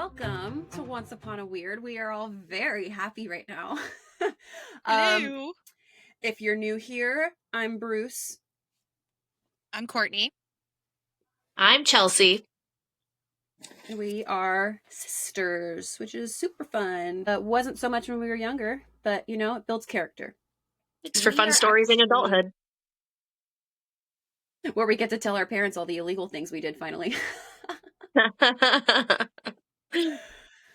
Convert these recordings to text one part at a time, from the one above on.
welcome to Once Upon a Weird. We are all very happy right now. Hello. If you're new here, I'm Bruce. I'm Courtney. I'm Chelsea. We are sisters, which is super fun. Wasn't so much when we were younger, but it builds character. It's for fun stories in adulthood. Where we get to tell our parents all the illegal things we did finally.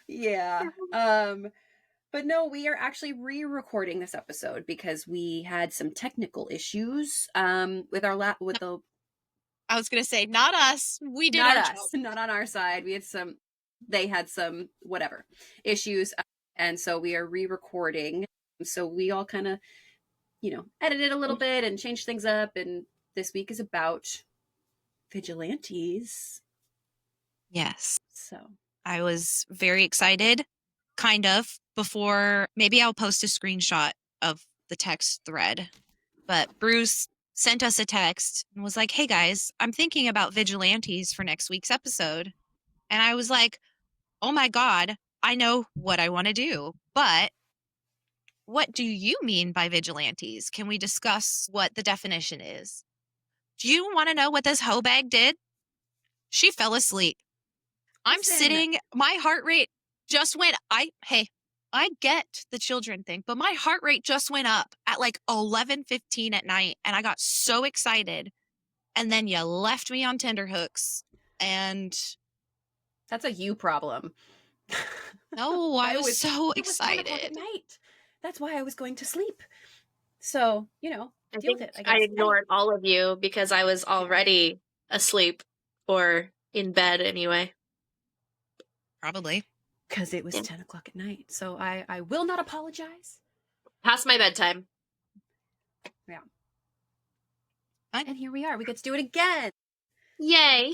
Yeah. But no, we are actually re-recording this episode because we had some technical issues with our I was going to say, not us. We did not our us, job. not on our side. They had some whatever issues, and so we are re-recording. So we all kind of, edited a little bit and changed things up. And this week is about vigilantes. Yes. So I was very excited, kind of, before. Maybe I'll post a screenshot of the text thread. But Bruce sent us a text and was like, hey guys, I'm thinking about vigilantes for next week's episode. And I was like, oh my God, I know what I want to do. But what do you mean by vigilantes? Can we discuss what the definition is? Do you want to know what this hoe bag did? She fell asleep. I'm sitting, my heart rate just went, I get the children thing, but my heart rate just went up at like 11:15 at night, and I got so excited. And then you left me on tenterhooks, and that's a you problem. No, I was so excited. It was 10 o'clock at night. That's why I was going to sleep. So, deal with it, I guess. I ignored all of you because I was already asleep or in bed anyway. Probably. Because it was 10 o'clock at night. So I will not apologize. Past my bedtime. Yeah. And here we are. We get to do it again. Yay.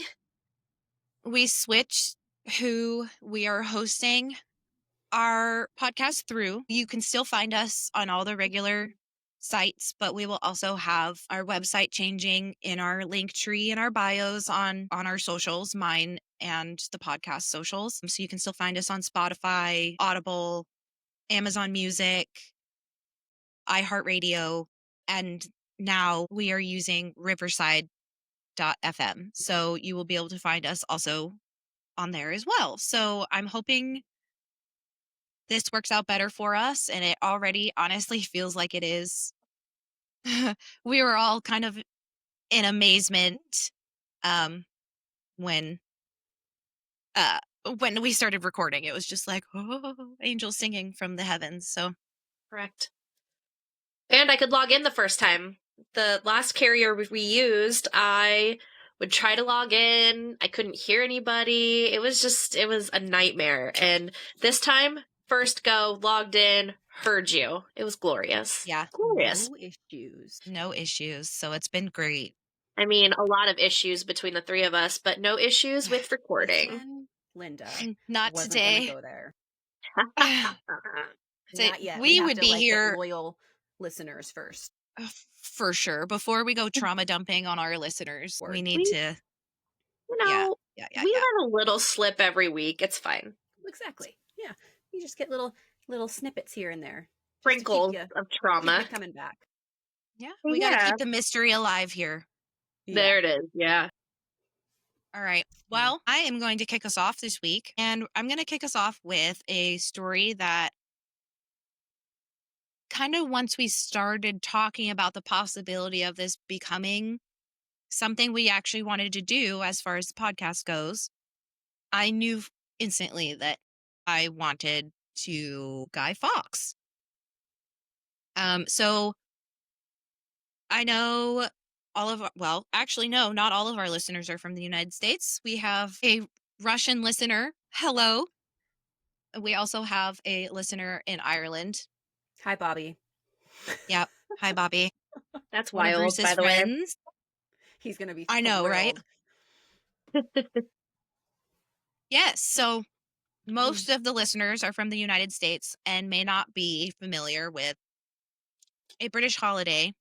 We switched who we are hosting our podcast through. You can still find us on all the regular sites, but we will also have our website changing in our link tree in our bios on our socials, mine and the podcast socials. So you can still find us on Spotify, Audible, Amazon Music, iHeartRadio, and now we are using Riverside.fm. So you will be able to find us also on there as well. So I'm hoping this works out better for us, and it already honestly feels like it is. We were all kind of in amazement when we started recording. It was just like, oh, angels singing from the heavens. So correct. And I could log in the first time. The last carrier we used, I would try to log in. I couldn't hear anybody. It was a nightmare. And this time, first go, logged in, heard you. It was glorious. Yeah. Glorious. No issues. So it's been great. I mean, a lot of issues between the three of us, but no issues with recording. And Linda. Not today. Go there. So not yet. We would be here. Loyal listeners first. For sure. Before we go trauma dumping on our listeners, we need to. We let a little slip every week. It's fine. Exactly. Yeah. You just get little snippets here and there. Sprinkles of trauma. Keep it coming back. Yeah. We got to keep the mystery alive here. Yeah. There it is. Yeah. All right. Well, I am going to kick us off this week, and I'm going to kick us off with a story that kind of, once we started talking about the possibility of this becoming something we actually wanted to do as far as the podcast goes, I knew instantly that I wanted to Guy Fawkes. So I know not all of our listeners are from the United States. We have a Russian listener. Hello. We also have a listener in Ireland. Hi, Bobby. Yep. Hi, Bobby. That's wild, by the way. He's going to be I know, right? Yes. So most of the listeners are from the United States and may not be familiar with a British holiday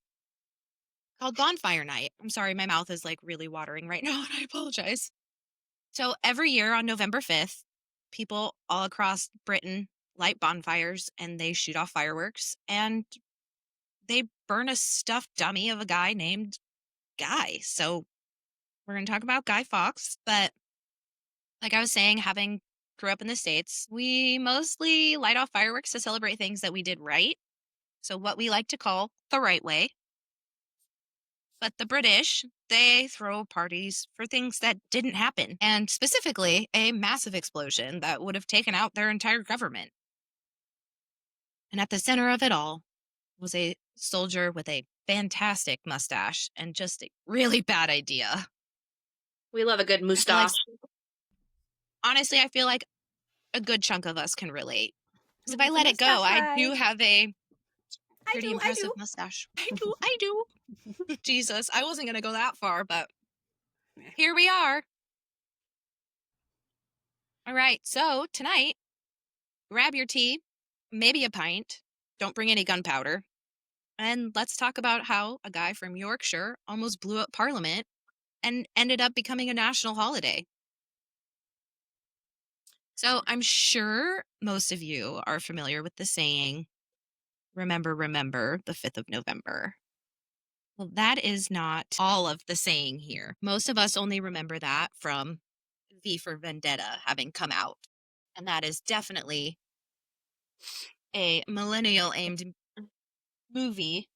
called Bonfire Night. I'm sorry, my mouth is like really watering right now, and I apologize. So every year on November 5th, people all across Britain light bonfires and they shoot off fireworks and they burn a stuffed dummy of a guy named Guy. So we're going to talk about Guy Fawkes. But like I was saying, having grew up in the States, we mostly light off fireworks to celebrate things that we did right. So what we like to call the right way. But the British, they throw parties for things that didn't happen, and specifically a massive explosion that would have taken out their entire government. And at the center of it all was a soldier with a fantastic mustache and just a really bad idea. We love a good I feel like, moustache. honestly, I feel like a good chunk of us can relate. Because if I It's a let it go, mustache I ride. do have a I pretty do. impressive mustache. I do. Jesus, I wasn't going to go that far, but here we are. All right, so tonight, grab your tea, maybe a pint, don't bring any gunpowder, and let's talk about how a guy from Yorkshire almost blew up Parliament and ended up becoming a national holiday. So I'm sure most of you are familiar with the saying, remember, remember the 5th of November. Well, that is not all of the saying here. Most of us only remember that from V for Vendetta having come out. And that is definitely a millennial aimed movie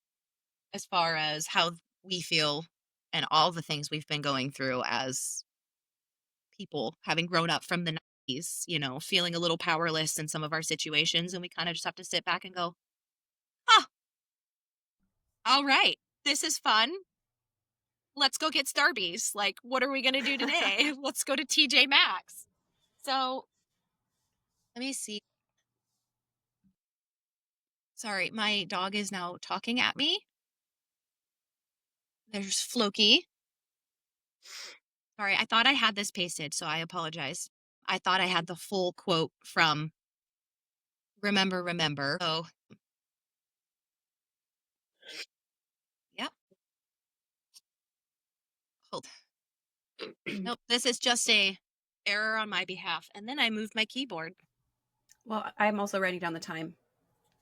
as far as how we feel and all the things we've been going through as people having grown up from the 90s, feeling a little powerless in some of our situations. And we kind of just have to sit back and go, oh, all right, this is fun. Let's go get Starbies. Like, what are we going to do today? Let's go to TJ Maxx. So let me see. Sorry, my dog is now talking at me. There's Floki. Sorry, I thought I had this pasted, so I apologize. I thought I had the full quote from Remember, Remember. So, yep. Hold. Nope, this is just a error on my behalf. And then I moved my keyboard. Well, I'm also writing down the time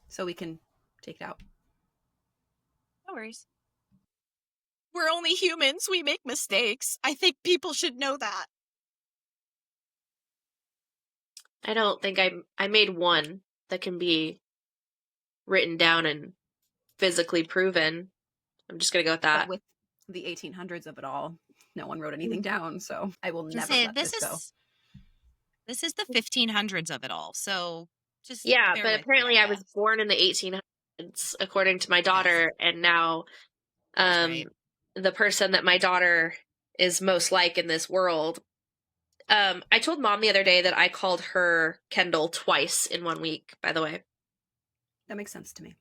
so we can take it out. No worries. We're only humans. We make mistakes. I think people should know that. I don't think I made one that can be written down and physically proven. I'm just gonna go with But that. with the 1800s of it all, no one wrote anything down, so I will To never say, let this go. This is the 1500s of it all. So just Yeah, bear but with me, apparently I I was guess. born in the 1800s, according to my daughter, and now That's right. the person that my daughter is most like in this world. I told Mom the other day that I called her Kendall twice in 1 week, by the way. That makes sense to me.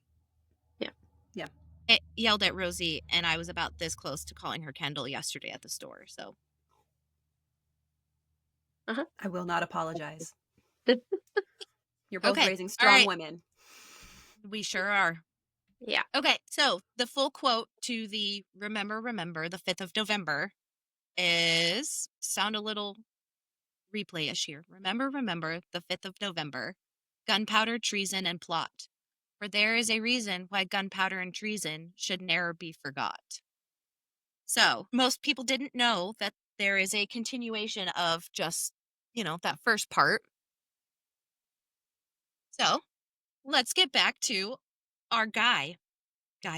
Yeah. Yeah. It yelled at Rosie, and I was about this close to calling her Kendall yesterday at the store. So I will not apologize. You're both okay, raising all strong right, women. we sure are. Yeah. Okay, so the full quote to the Remember, Remember the 5th of November is sound a little replay-ish here. Remember, remember the 5th of November, gunpowder, treason, and plot. For there is a reason why gunpowder and treason should ne'er be forgot. So most people didn't know that there is a continuation of just, that first part. So let's get back to our Guy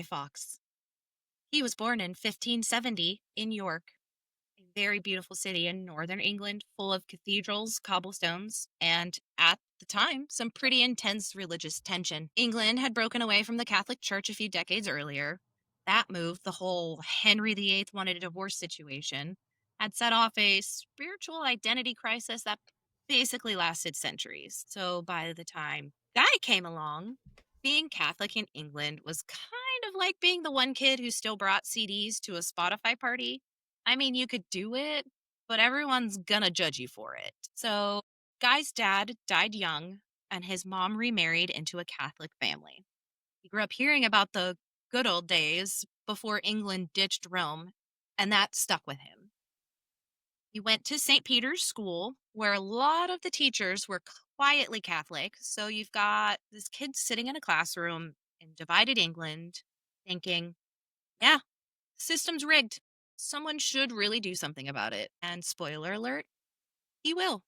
Fawkes. He was born in 1570 in York, a very beautiful city in northern England, full of cathedrals, cobblestones, and at the time, some pretty intense religious tension. England had broken away from the Catholic Church a few decades earlier. That move, the whole Henry VIII wanted a divorce situation, had set off a spiritual identity crisis that basically lasted centuries. So by the time Guy came along, being Catholic in England was kind of like being the one kid who still brought CDs to a Spotify party. I mean, you could do it, but everyone's gonna judge you for it. So, Guy's dad died young, and his mom remarried into a Catholic family. He grew up hearing about the good old days before England ditched Rome, and that stuck with him. He went to St. Peter's School, where a lot of the teachers were quietly Catholic. So you've got this kid sitting in a classroom in divided England thinking, yeah, system's rigged. Someone should really do something about it. And spoiler alert, he will.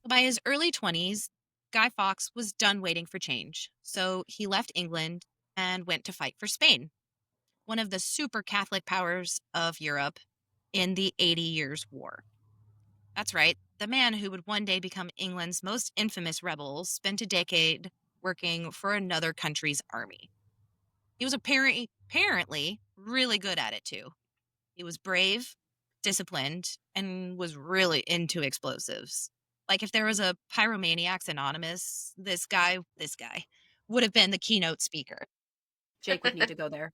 By his early 20s, Guy Fawkes was done waiting for change. So he left England and went to fight for Spain, one of the super Catholic powers of Europe, in the 80 Years' War. That's right, the man who would one day become England's most infamous rebel spent a decade working for another country's army. He was apparently really good at it too. He was brave, disciplined, and was really into explosives. Like if there was a Pyromaniacs Anonymous, this guy would have been the keynote speaker. Jake would need to go there.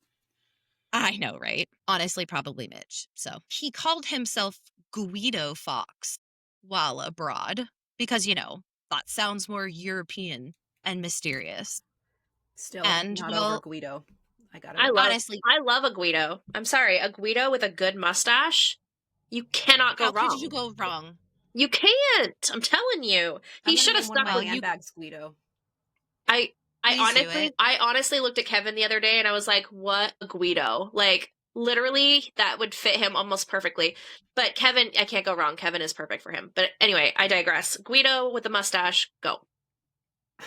I know, right? Honestly, probably Mitch. So he called himself Guido Fawkes while abroad because, that sounds more European and mysterious. Still And, not over well, Guido. I gotta I admit. love honestly, I love a Guido. I'm sorry, a Guido with a good mustache. You cannot go how could you wrong. go wrong? You can't. I'm telling you. I'm He gonna should have name one of stuck my Well, with you handbags Guido. I please do it. I honestly looked at Kevin the other day and I was like, what a Guido. Like literally that would fit him almost perfectly. But Kevin, I can't go wrong. Kevin is perfect for him. But anyway, I digress. Guido with the mustache, go.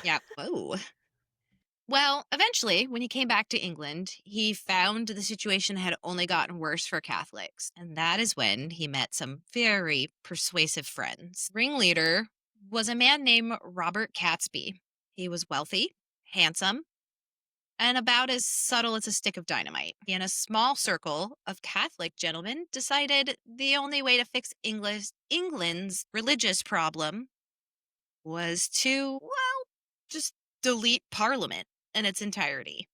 Yeah. Whoa. Well, eventually, when he came back to England, he found the situation had only gotten worse for Catholics. And that is when he met some very persuasive friends. Ringleader was a man named Robert Catesby. He was wealthy, handsome, and about as subtle as a stick of dynamite. He and a small circle of Catholic gentlemen decided the only way to fix England's religious problem was to, well, just delete Parliament in its entirety.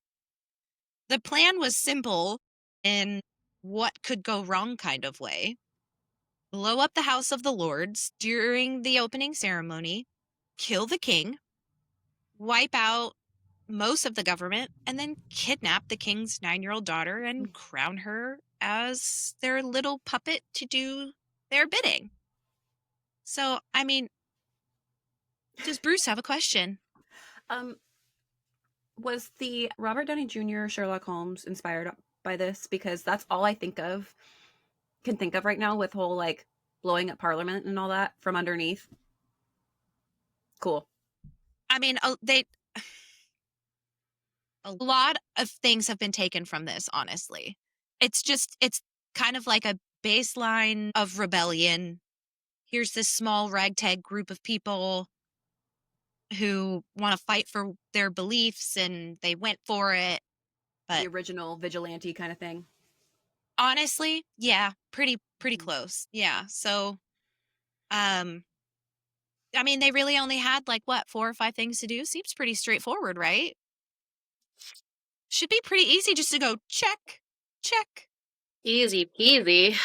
The plan was simple in what could go wrong kind of way. Blow up the House of the Lords during the opening ceremony, kill the king, wipe out most of the government, and then kidnap the king's 9-year-old daughter and crown her as their little puppet to do their bidding. So, I mean, does Bruce have a question? Was the Robert Downey Jr. Sherlock Holmes inspired by this? Because that's all I can think of right now with whole like blowing up Parliament and all that from underneath. Cool. I mean, a lot of things have been taken from this, honestly. It's kind of like a baseline of rebellion. Here's this small ragtag group of people who want to fight for their beliefs and they went for it. The But original vigilante kind of thing. honestly, yeah, pretty close. Yeah. So, um, I mean, they really only had like what, 4 or 5 things to do? Seems pretty straightforward, right? Should be pretty easy just to go check, check. Easy peasy.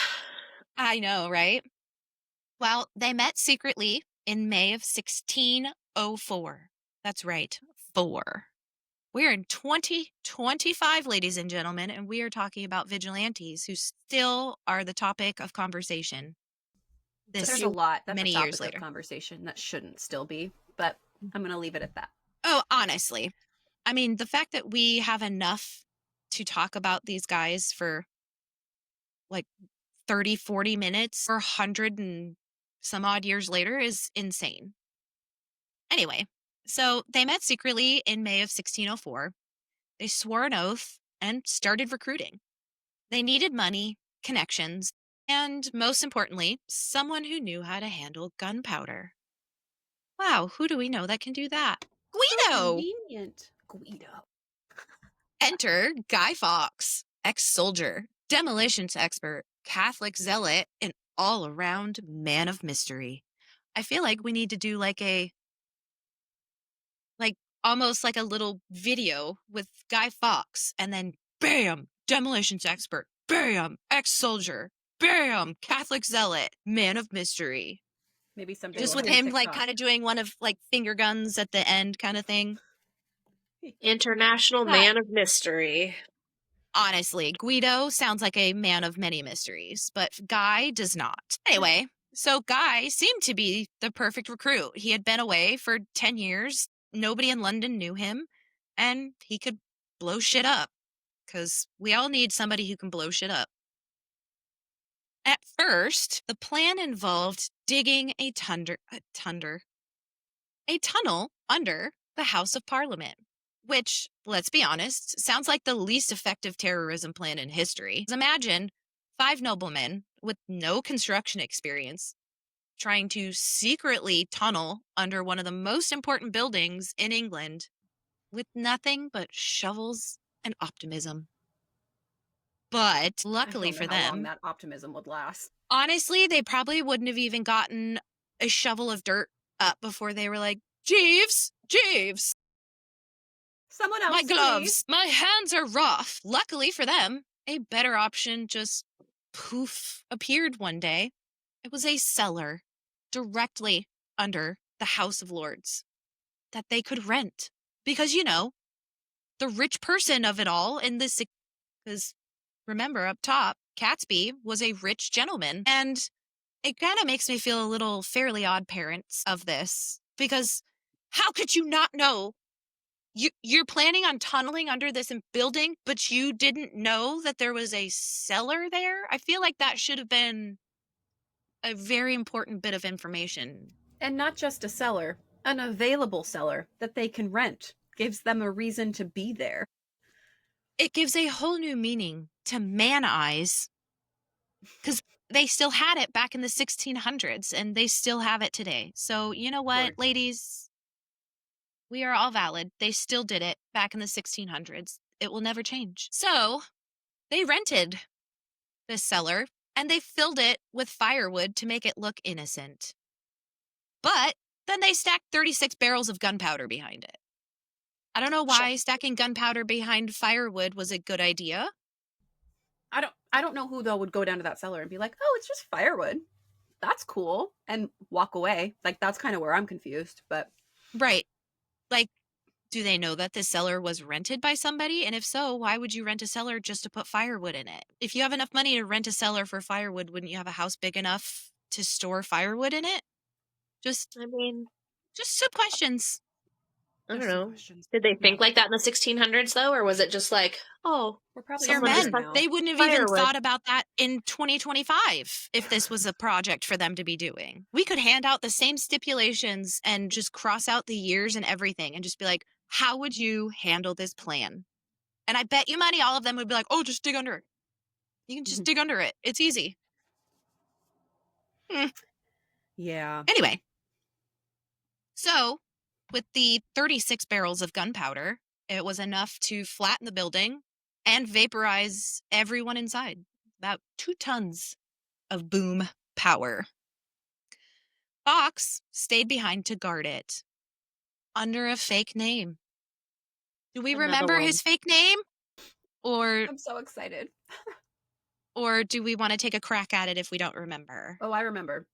I know, right? Well, they met secretly in May of 1604. That's right, 4. We're in 2025, ladies and gentlemen, and we are talking about vigilantes who still are the topic of conversation There's this a lot that's a many years topic of later. conversation that shouldn't still be, but I'm gonna leave it at that. Oh, honestly, I mean, the fact that we have enough to talk about these guys for like 30, 40 minutes or 100 and some odd years later is insane. Anyway, so they met secretly in May of 1604. They swore an oath and started recruiting. They needed money, connections, and most importantly, someone who knew how to handle gunpowder. Wow, who do we know that can do that? How Guido! convenient. Guido. Enter Guy Fawkes, ex-soldier, demolitions expert, Catholic zealot, and all-around man of mystery. I feel like we need to do like almost like a little video with Guy Fawkes, and then bam, demolitions expert, bam, ex-soldier, bam, Catholic zealot, man of mystery. Maybe someday Just we'll with have a him like TikTok. kind of doing one of like finger guns at the end kind of thing. International But man of mystery. Honestly, Guido sounds like a man of many mysteries, but Guy does not. Anyway, so Guy seemed to be the perfect recruit. He had been away for 10 years. Nobody in London knew him, and he could blow shit up, because we all need somebody who can blow shit up. At first, the plan involved digging a tunnel under the House of Parliament, which, let's be honest, sounds like the least effective terrorism plan in history. Imagine 5 noblemen with no construction experience trying to secretly tunnel under one of the most important buildings in England with nothing but shovels and optimism. But luckily for how long them, that optimism would last. honestly, they probably wouldn't have even gotten a shovel of dirt up before they were like, Jeeves, Someone else, my gloves, please. my hands are rough. Luckily for them, a better option just poof appeared one day. It was a cellar directly under the House of Lords that they could rent. Because, the rich person of it all in this, because remember up top, Catsby was a rich gentleman. And it kind of makes me feel a little Fairly Odd Parents of this, because how could you not know? You're planning on tunneling under this building, but you didn't know that there was a cellar there? I feel like that should have been a very important bit of information. And not just a cellar, an available cellar that they can rent. Gives them a reason to be there. It gives a whole new meaning to man eyes, because they still had it back in the 1600s, and they still have it today. So, you know what, Lord. ladies? We are all valid. They still did it back in the 1600s. It will never change. So, they rented this cellar, and they filled it with firewood to make it look innocent. But then they stacked 36 barrels of gunpowder behind it. I don't know why stacking gunpowder behind firewood was a good idea. I don't know who though would go down to that cellar and be like, "Oh, it's just firewood. That's cool," and walk away. Like that's kind of where I'm confused, but Right. Like, do they know that this cellar was rented by somebody? And if so, why would you rent a cellar just to put firewood in it? If you have enough money to rent a cellar for firewood, wouldn't you have a house big enough to store firewood in it? Just some questions. I don't there's some know. questions. Did they Yeah. think like that in the 1600s though, or was it just like, oh, We're probably They're someone just men. has now. They wouldn't have even firewood? thought about that in 2025 if this was a project for them to be doing. We could hand out the same stipulations and just cross out the years and everything and just be like, how would you handle this plan? And I bet you money all of them would be like, oh, just dig under it. You can just dig under it. It's easy. Yeah. Anyway, so with the 36 barrels of gunpowder, it was enough to flatten the building and vaporize everyone inside. About 2 tons of boom power. Fox stayed behind to guard it under a fake name. Do we Another remember one. his fake name? Or I'm so excited. do we want to take a crack at it if we don't remember? Oh, I remember.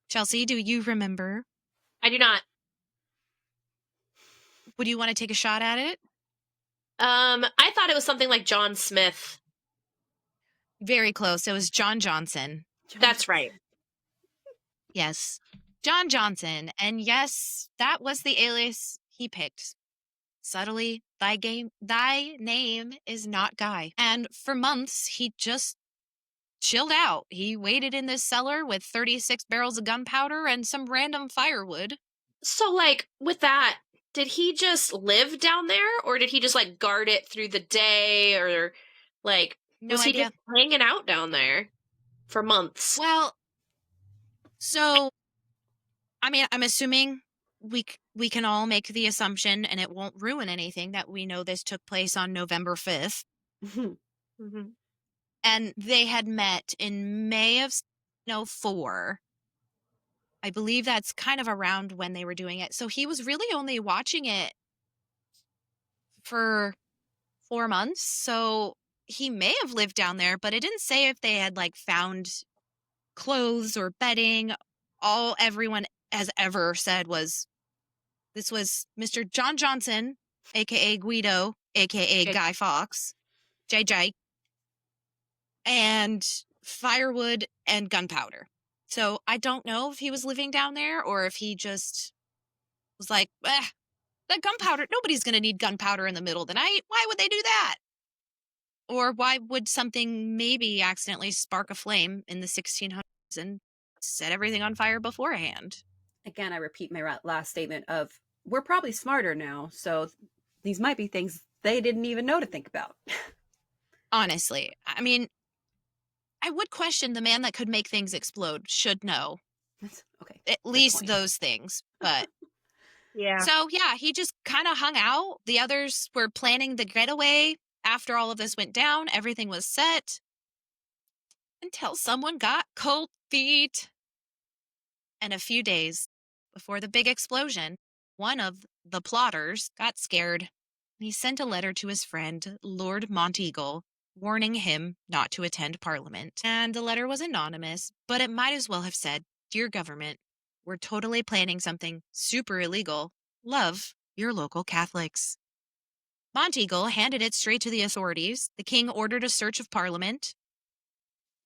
Chelsea, do you remember? I do not. Would you want to take a shot at it? I thought it was something like John Smith. Very close. It was John Johnson. That's right. Yes. John Johnson. And yes, that was the alias he picked. Subtly, thy name is not Guy. And for months, he just chilled out. He waited in this cellar with 36 barrels of gunpowder and some random firewood. So, like, with that, did he just live down there, or did he just like guard it through the day, or like No was he idea. just hanging out down there for months? Well, so, I mean, I'm assuming we can all make the assumption, and it won't ruin anything, that we know this took place on November 5th. Mm-hmm. And they had met in May of 2004. I believe that's kind of around when they were doing it. So he was really only watching it for 4 months. So he may have lived down there, but it didn't say if they had like found clothes or bedding. All everyone has ever said was this was Mr. John Johnson, aka Guido, aka Guy Fawkes. JJ, and firewood and gunpowder. So I don't know if he was living down there or if he just was like, that gunpowder, nobody's going to need gunpowder in the middle of the night. Why would they do that? Or why would something maybe accidentally spark a flame in the 1600s and set everything on fire beforehand? Again, I repeat my last statement of we're probably smarter now, so these might be things they didn't even know to think about. Honestly, I mean, I would question the man that could make things explode should know That's okay. at Good least point. those things. But Yeah. so, yeah, he just kind of hung out. The others were planning the getaway after all of this went down. Everything was set until someone got cold feet. And a few days before the big explosion, one of the plotters got scared. He sent a letter to his friend, Lord Monteagle, warning him not to attend Parliament. And the letter was anonymous, but it might as well have said, "Dear government, we're totally planning something super illegal. Love, your local Catholics." Monteagle handed it straight to the authorities. The king ordered a search of Parliament.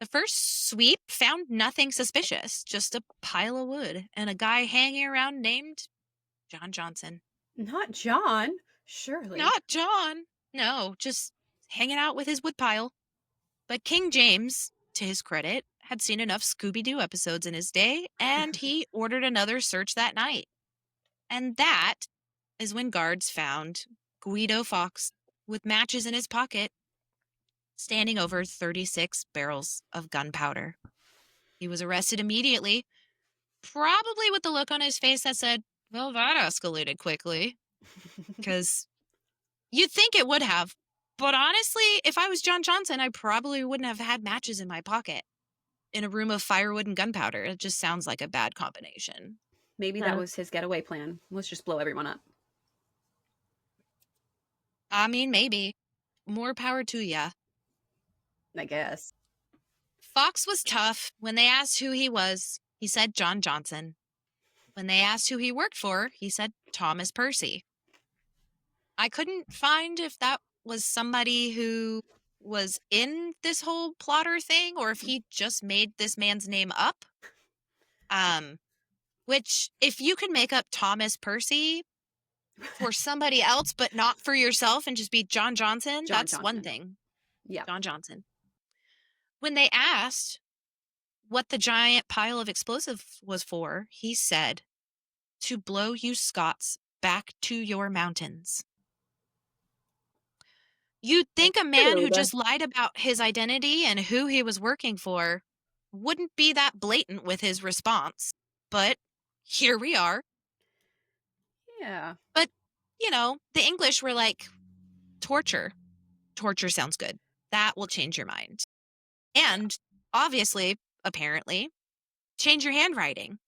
The first sweep found nothing suspicious, just a pile of wood and a guy hanging around named John Johnson. Not John, surely. Not John. No, just hanging out with his woodpile. But King James, to his credit, had seen enough Scooby-Doo episodes in his day, and he ordered another search that night. And that is when guards found Guido Fawkes with matches in his pocket, standing over 36 barrels of gunpowder. He was arrested immediately, probably with the look on his face that said, well, that escalated quickly. Because you'd think it would have. But honestly, if I was John Johnson, I probably wouldn't have had matches in my pocket in a room of firewood and gunpowder. It just sounds like a bad combination. Maybe that was his getaway plan. Let's just blow everyone up. I mean, maybe. More power to ya. I guess. Fox was tough. When they asked who he was, he said John Johnson. When they asked who he worked for, he said Thomas Percy. I couldn't find if that was somebody who was in this whole plotter thing or if he just made this man's name up. Which, if you can make up Thomas Percy for somebody else but not for yourself and just be John Johnson, John that's Johnson. one thing. Yeah. John Johnson. When they asked what the giant pile of explosives was for, he said, to blow you Scots back to your mountains. You'd think a man who just lied about his identity and who he was working for wouldn't be that blatant with his response. But here we are. Yeah. But, you know, the English were like, torture. Torture sounds good. That will change your mind. And obviously, apparently, change your handwriting.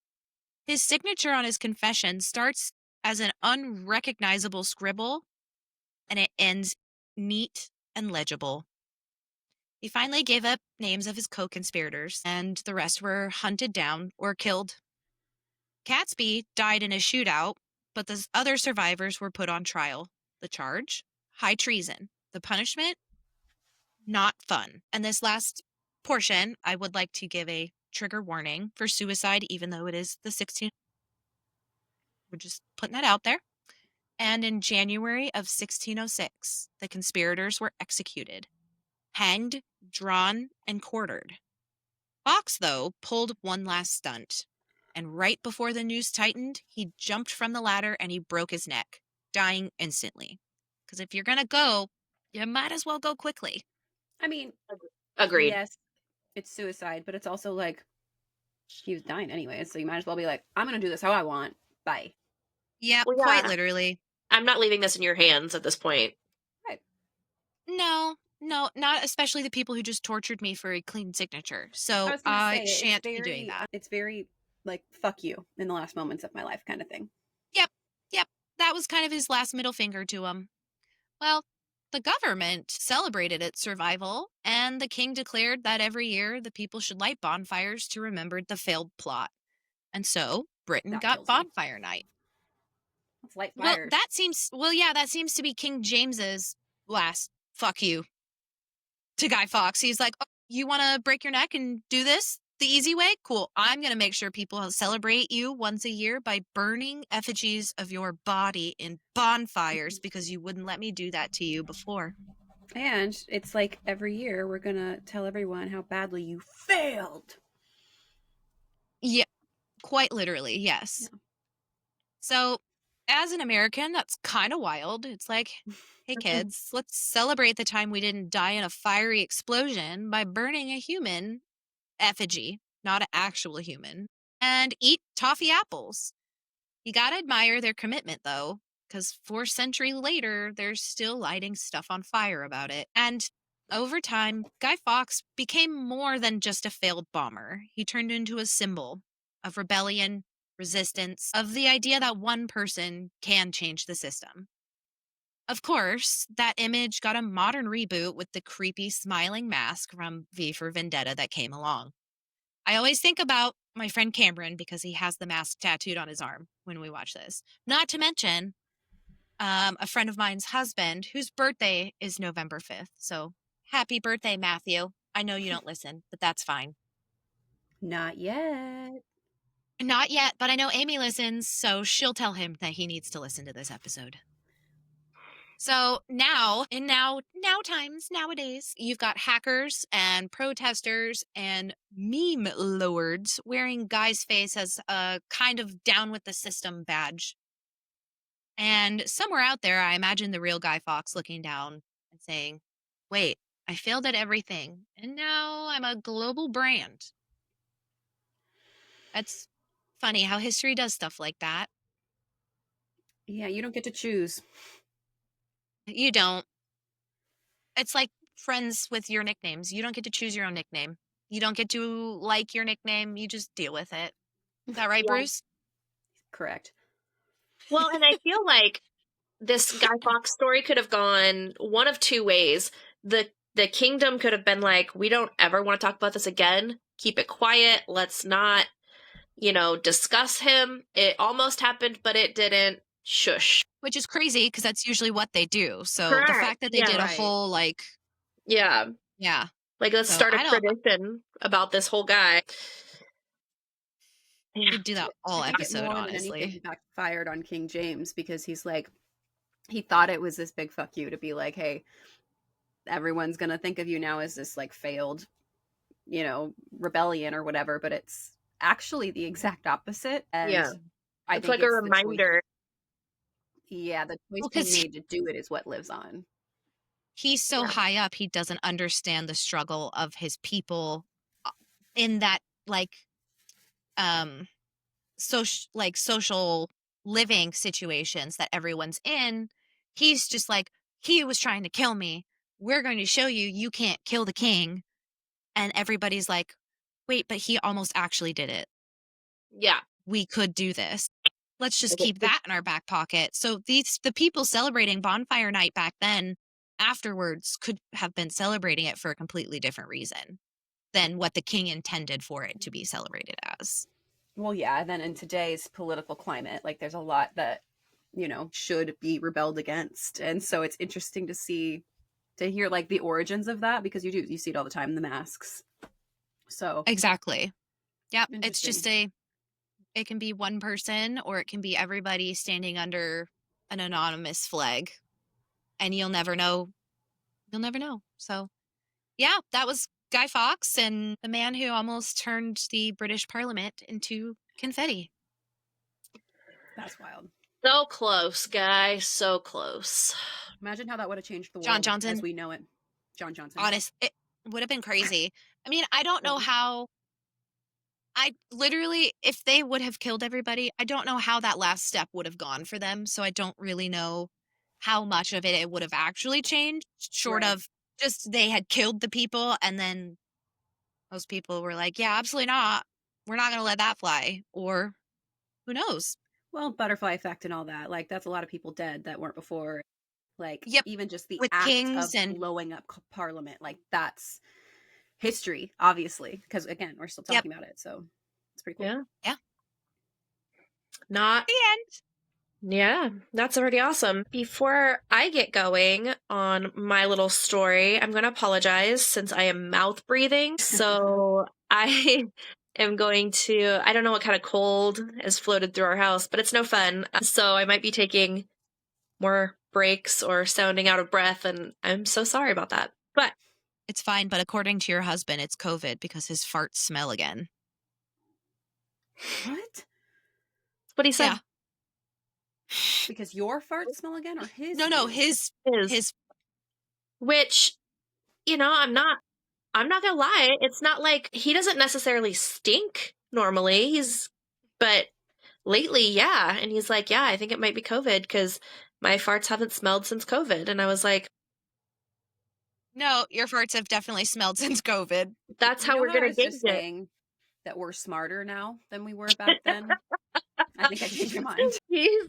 His signature on his confession starts as an unrecognizable scribble, and it ends neat and legible. He finally gave up names of his co-conspirators, and the rest were hunted down or killed. Catesby died in a shootout, but the other survivors were put on trial. The charge? High treason. The punishment? Not fun. And this last portion, I would like to give a trigger warning for suicide, even though it is the 16th. We're just putting that out there. And in January of 1606, the conspirators were executed, hanged, drawn, and quartered. Fox, though, pulled one last stunt. And right before the news tightened, he jumped from the ladder and he broke his neck, dying instantly. Because if you're going to go, you might as well go quickly. I mean, Agreed. yes, it's suicide, but it's also like he was dying anyway, so you might as well be like, I'm going to do this how I want. Bye. Yeah, Well, quite yeah. literally. I'm not leaving this in your hands at this point. Right. No, not especially the people who just tortured me for a clean signature. So I shan't be doing that. It's very like, fuck you in the last moments of my life kind of thing. Yep. That was kind of his last middle finger to him. Well, the government celebrated its survival, and the king declared that every year the people should light bonfires to remember the failed plot. And so Britain That got kills me. bonfire night. Let's light Well, fires. that seems to be King James's last fuck you. to Guy Fawkes. He's like, oh, you want to break your neck and do this the easy way? Cool. I'm going to make sure people celebrate you once a year by burning effigies of your body in bonfires because you wouldn't let me do that to you before. And it's like every year we're going to tell everyone how badly you failed. Yeah, quite literally, yes. Yeah. So, as an American, that's kind of wild. It's like, hey kids, let's celebrate the time we didn't die in a fiery explosion by burning a human effigy, not an actual human, and eat toffee apples. You gotta admire their commitment, though, because 4 centuries later, they're still lighting stuff on fire about it. And over time, Guy Fawkes became more than just a failed bomber. He turned into a symbol of rebellion, resistance, of the idea that one person can change the system. Of course, that image got a modern reboot with the creepy smiling mask from V for Vendetta that came along. I always think about my friend Cameron because he has the mask tattooed on his arm when we watch this. Not to mention a friend of mine's husband whose birthday is November 5th. So happy birthday, Matthew. I know you don't listen, but that's fine. Not yet. Not yet, but I know Amy listens, so she'll tell him that he needs to listen to this episode. So now, in now times, nowadays, you've got hackers and protesters and meme lords wearing Guy's face as a kind of down with the system badge. And somewhere out there, I imagine the real Guy Fawkes looking down and saying, wait, I failed at everything, and now I'm a global brand. That's funny how history does stuff like that. Yeah, you don't get to choose. You don't. It's like friends with your nicknames. You don't get to choose your own nickname. You don't get to like your nickname. You just deal with it. Is that right, Yeah. Bruce? Correct. Well, and I feel like this Guy Fawkes story could have gone one of two ways. The kingdom could have been like, we don't ever want to talk about this again. Keep it quiet. Let's not, discuss him. It almost happened, but it didn't. Shush. Which is crazy because that's usually what they do. So the Correct. fact that they Yeah. did a Right. whole Yeah. yeah. Like, let's So start a I don't tradition about this whole guy. Yeah. could do that all I think it episode, more than anything honestly. backfired on King James because he's like, he thought it was this big fuck you to be like, hey, everyone's gonna think of you now as this like failed, rebellion or whatever, but it's actually the exact opposite. And Yeah. I It's think like a it's the choice. reminder. Yeah, the choice Well, he 'cause made to do it is what lives on. he's so Yeah. high up, he doesn't understand the struggle of his people in that um social living situations that everyone's in. He's just like, he was trying to kill me. We're going to show you you can't kill the king. And everybody's like, wait, but he almost actually did it. Yeah. We could do this. Let's just Okay. keep that in our back pocket. So the people celebrating bonfire night back then afterwards could have been celebrating it for a completely different reason than what the king intended for it to be celebrated as. Well, yeah, and then in today's political climate, like there's a lot that, should be rebelled against. And so it's interesting to hear like the origins of that because you see it all the time in the masks. So Exactly. Yep. It's interesting. just it can be one person or it can be everybody standing under an anonymous flag. And you'll never know. You'll never know. So yeah, that was Guy Fawkes and the man who almost turned the British Parliament into confetti. That's wild. So close, guy. So close. Imagine how that would have changed the John world Johnson. as we know it. John Johnson. Honest, it would have been crazy. I mean, I don't know Yeah. how. I literally, if they would have killed everybody, I don't know how that last step would have gone for them. So I don't really know how much of it would have actually changed, short Right. of just they had killed the people and then those people were like, yeah, absolutely not. We're not going to let that fly. Or who knows? Well, butterfly effect and all that. Like that's a lot of people dead that weren't before. Like Yep. even just the With act kings of and blowing up Parliament, like that's history, obviously, because again, we're still yep. talking about it. So it's pretty cool. Yeah. Yeah. Not The end. Yeah, that's already awesome. Before I get going on my little story, I'm going to apologize since I am mouth breathing. So I am going to, I don't know what kind of cold has floated through our house, but it's no fun. So I might be taking more breaks or sounding out of breath, and I'm so sorry about that. But It's fine, but according to your husband, it's COVID because his farts smell again. What? what he Yeah. said Because your farts smell again, or his No, do? is, his which, I'm not gonna lie, it's not like he doesn't necessarily stink normally. But lately, yeah. And he's like, yeah, I think it might be COVID because my farts haven't smelled since COVID. And I was like, No, your farts have definitely smelled since COVID. that's You how know we're how I gonna was gauge just it. saying that we're smarter now than we were back then? I think I changed my mind. He's,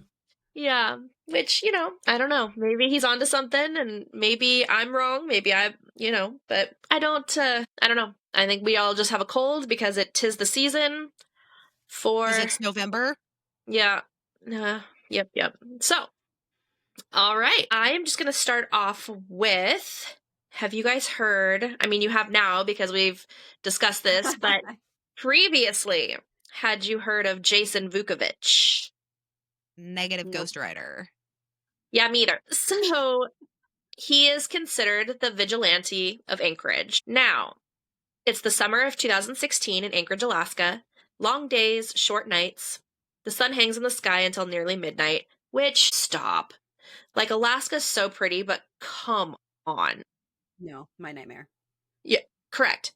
yeah. Which, I don't know. Maybe he's onto something and maybe I'm wrong. Maybe but I don't know. I think we all just have a cold because it tis the season Because for, it's November. yeah. Yep. So, all right. I am just going to start off with, have you guys heard? I mean, you have now because we've discussed this, but previously, had you heard of Jason Vukovic? Negative Nope. Ghost Rider. Yeah, me either. So he is considered the vigilante of Anchorage. Now, it's the summer of 2016 in Anchorage, Alaska. Long days, short nights. The sun hangs in the sky until nearly midnight, which, stop. Like, Alaska's so pretty, but come on. No, my nightmare. Yeah, correct.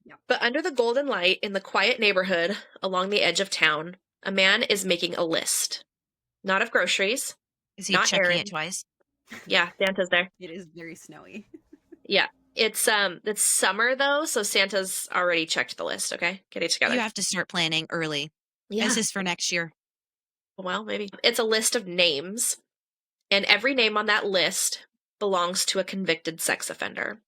Yeah. But under the golden light in the quiet neighborhood along the edge of town, a man is making a list. Not of groceries, Is he not checking it errands. twice? Yeah, Santa's there. It is very snowy. Yeah. It's summer though, so Santa's already checked the list, okay? Get it You together. have to start planning early. Yeah. This is for next year. Well, maybe. It's a list of names, and every name on that list belongs to a convicted sex offender.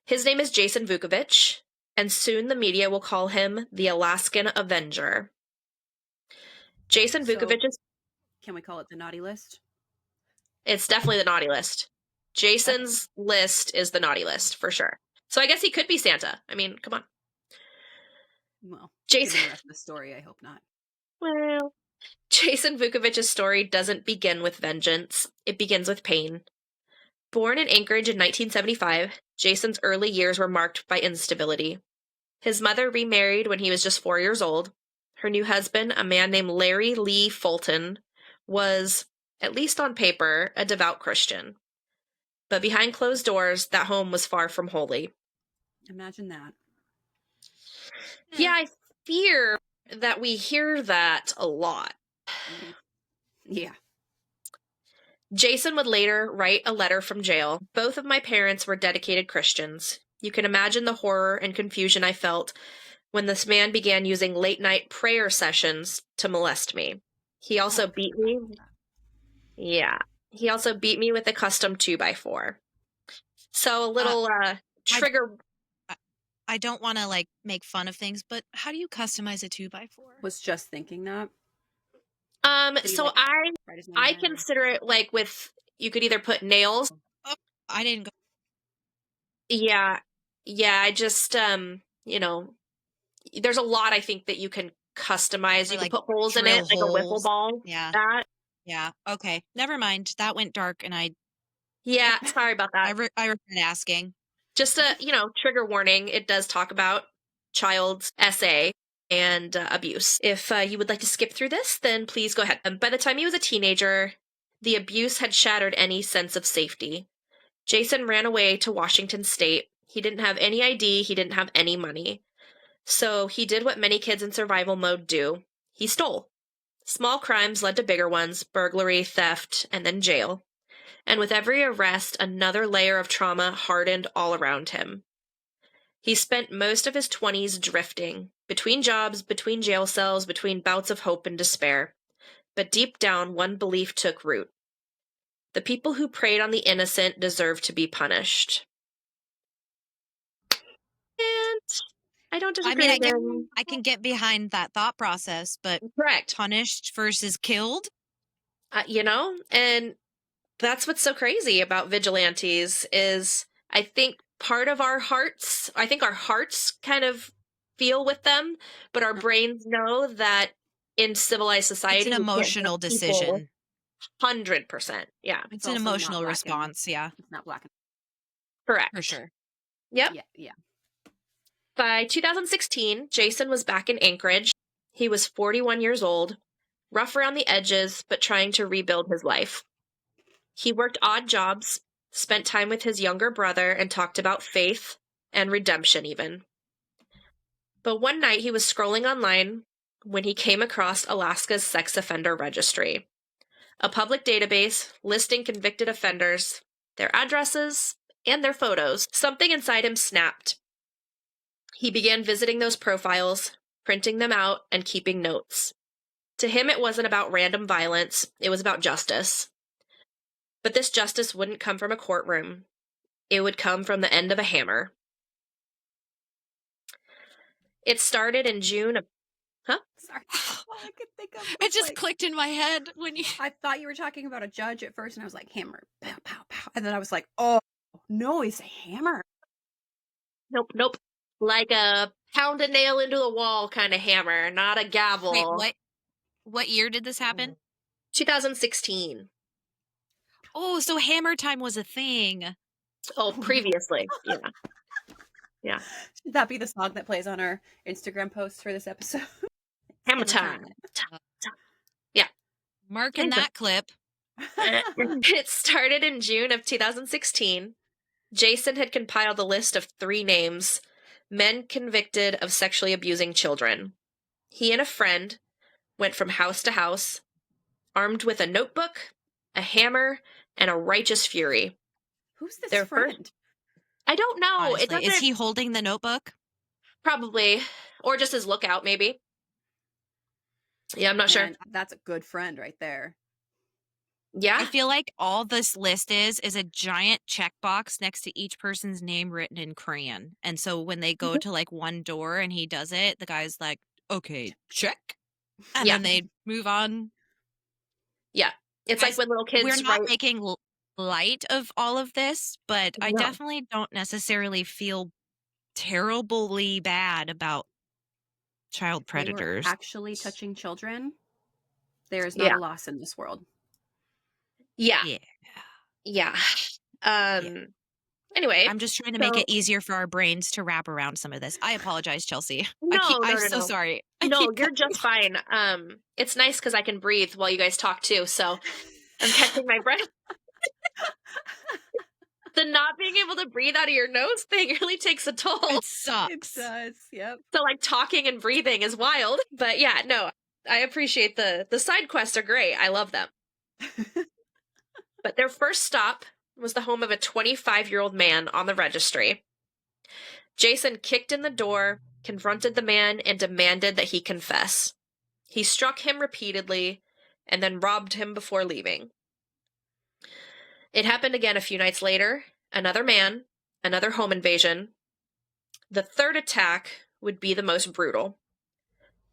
His name is Jason Vukovic, and soon the media will call him the Alaskan Avenger. Jason So, Vukovic is, can we call it the naughty list? it's definitely the naughty list. Okay. Jason's list is the naughty list for sure. So I guess he could be Santa. I mean, come on. Well, Jason, given the rest of the story, I hope not. well, Jason Vukovic's story doesn't begin with vengeance. It begins with pain. Born in Anchorage in 1975, Jason's early years were marked by instability. His mother remarried when he was just 4 years old. Her new husband, a man named Larry Lee Fulton, was, at least on paper, a devout Christian. But behind closed doors, that home was far from holy. Imagine that. Yeah, I fear that we hear that a lot. Yeah. Jason would later write a letter from jail. Both of my parents were dedicated Christians. You can imagine the horror and confusion I felt when this man began using late night prayer sessions to molest me. He also Oh, I beat forgot me. about that. Yeah. He also beat me with a custom 2x4. So a little I, trigger. I don't want to like make fun of things, but how do you customize a 2x4? Was just thinking that. Did he So like I write his name I on it? Or? consider it like with, you could either put nails. Oh, I didn't go. Yeah. Yeah, I just there's a lot I think that you can customize. Or You can like put holes in it, drill like a wiffle holes. ball. Yeah. That. Yeah. Okay. Never mind. That went dark and Yeah, sorry about that. I regret asking. Just a, trigger warning. It does talk about child's SA and abuse. If you would like to skip through this, then please go ahead. By the time he was a teenager, the abuse had shattered any sense of safety. Jason ran away to Washington State. He didn't have any ID. He didn't have any money. So he did what many kids in survival mode do. He stole. Small crimes led to bigger ones: burglary, theft, and then jail. And with every arrest, another layer of trauma hardened all around him. He spent most of his 20s drifting, between jobs, between jail cells, between bouts of hope and despair. But deep down, one belief took root. The people who preyed on the innocent deserve to be punished. And I don't I mean, disagree again. I can get behind that thought process, but Correct. punished versus killed? And that's what's so crazy about vigilantes is I think our hearts kind of feel with them, but our brains know that in civilized It's society, an we can't just emotional people decision. 100%. Yeah, It's It's an also not emotional black and response, yeah, it's not black and for correct. sure. Yep. yeah. By 2016, Jason was back in Anchorage. He was 41 years old, rough around the edges, but trying to rebuild his life. He worked odd jobs, spent time with his younger brother, and talked about faith and redemption, even. But one night he was scrolling online when he came across Alaska's sex offender registry, a public database listing convicted offenders, their addresses, and their photos. Something inside him snapped. He began visiting those profiles, printing them out, and keeping notes. To him, it wasn't about random violence, it was about justice. But this justice wouldn't come from a courtroom. It would come from the end of a hammer. It started in June of... Huh? Sorry. All I could think of It was, just like, clicked in my head when you. I thought you were talking about a judge at first, and I was like, hammer, pow, pow, pow. And then I was like, oh, no, it's a hammer. Nope. Like a pound a nail into the wall kind of hammer, not a Wait, gavel. what year did this happen? 2016. Oh, so hammer time was a thing. Oh, previously. Yeah. Yeah. Should that be the song that plays on our Instagram posts for this episode? Hammer time. Yeah. Marking that clip. It started in June of 2016. Jason had compiled a list of 3 names, men convicted of sexually abusing children. He and a friend went from house to house, armed with a notebook, a hammer, and a righteous fury. Who's this Their friend? first... I don't know. It Honestly, is doesn't... he holding the notebook? Probably. Or just his lookout, maybe. Yeah, I'm not sure. Man, that's a good friend right there. Yeah. I feel like all this list is a giant checkbox next to each person's name written in crayon. And so when they go to like one door and he does it, the guy's like, okay, check. And Yeah. then they move on. Yeah. It's Guys, like when little kids we're not write... making light of all of this, but I No. definitely don't necessarily feel terribly bad about child They were predators. actually touching children. There is not Yeah. a loss in this world. Yeah. Yeah. Yeah. Yeah. Anyway. I'm just trying to make it easier for our brains to wrap around some of this. I apologize, Chelsea. I'm so sorry. No, you're just fine. It's nice because I can breathe while you guys talk too, so I'm catching my breath. The not being able to breathe out of your nose thing really takes a toll. It It sucks. does. Yep. So like talking and breathing is wild. But yeah, no, I appreciate the side quests are great. I love them. But their first stop was the home of a 25-year-old man on the registry. Jason kicked in the door, confronted the man, and demanded that he confess. He struck him repeatedly and then robbed him before leaving. It happened again a few nights later. Another man, another home invasion. The third attack would be the most brutal.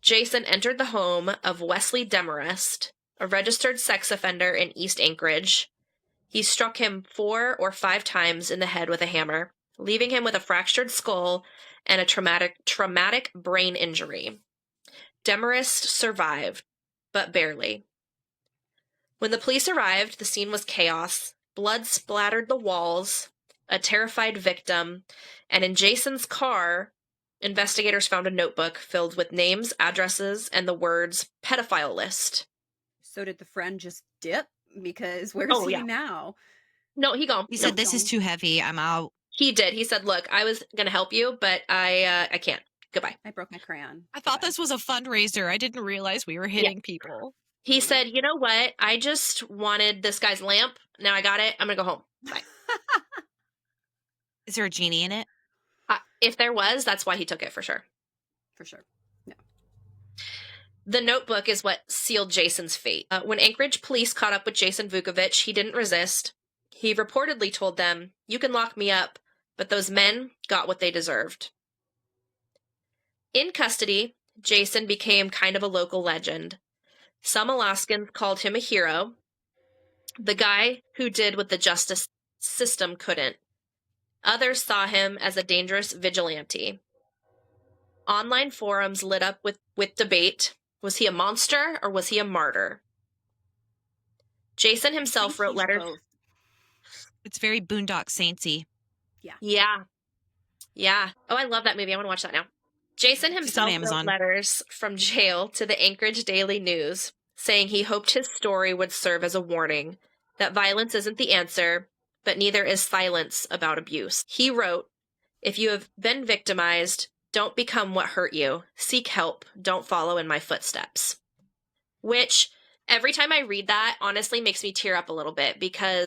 Jason entered the home of Wesley Demarest, a registered sex offender in East Anchorage. He struck him 4 or 5 times in the head with a hammer, leaving him with a fractured skull and a traumatic brain injury. Demarest survived, but barely. When the police arrived, the scene was chaos. Blood splattered the walls, a terrified victim, and in Jason's car, investigators found a notebook filled with names, addresses, and the words pedophile list. So did the friend just dip? Because where's he now? No, he gone. He said, "This is too heavy. I'm out." He did. He said, "Look, I was gonna help you, but I can't. Goodbye." I broke my crayon. I thought this was a fundraiser. I didn't realize we were hitting people. He said, "You know what? I just wanted this guy's lamp. Now I got it. I'm gonna go home. Bye." Is there a genie in it? If there was, that's why he took it for sure. For sure. Yeah. The notebook is what sealed Jason's fate. When Anchorage police caught up with Jason Vukovich, he didn't resist. He reportedly told them, "You can lock me up, but those men got what they deserved." In custody, Jason became kind of a local legend. Some Alaskans called him a hero, The guy who did what the justice system couldn't. Others saw him as a dangerous vigilante. Online forums lit up with debate. Was he a monster or was he a martyr? Jason himself wrote letters. Both. It's very Boondock Saintsy. Yeah. Yeah. Oh, I love that movie. I want to watch that now. Jason himself wrote Amazon. letters from jail to the Anchorage Daily News saying he hoped his story would serve as a warning that violence isn't the answer, but neither is silence about abuse. He wrote, "If you have been victimized, don't become what hurt you. Seek help. Don't follow in my footsteps." Which, every time I read that, honestly makes me tear up a little bit because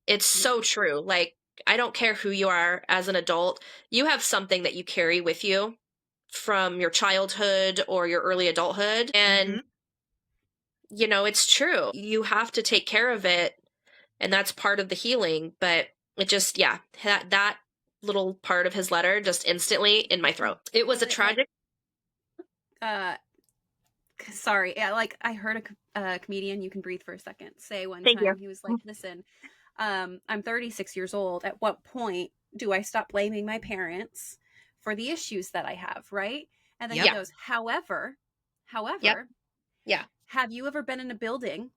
it's so true. Like, I don't care who you are as an adult, you have something that you carry with you from your childhood or your early adulthood. And, you know, it's true. You have to take care of it. And that's part of the healing. But it just, yeah, that little part of his letter just instantly in my throat. It was a tragic. Sorry. Yeah, like I heard a comedian, you can breathe for a second, say one Thank time, you. he was like, listen, I'm 36 years old. At what point do I stop blaming my parents for the issues that I have, right? And then he goes, however, Yeah. have you ever been in a building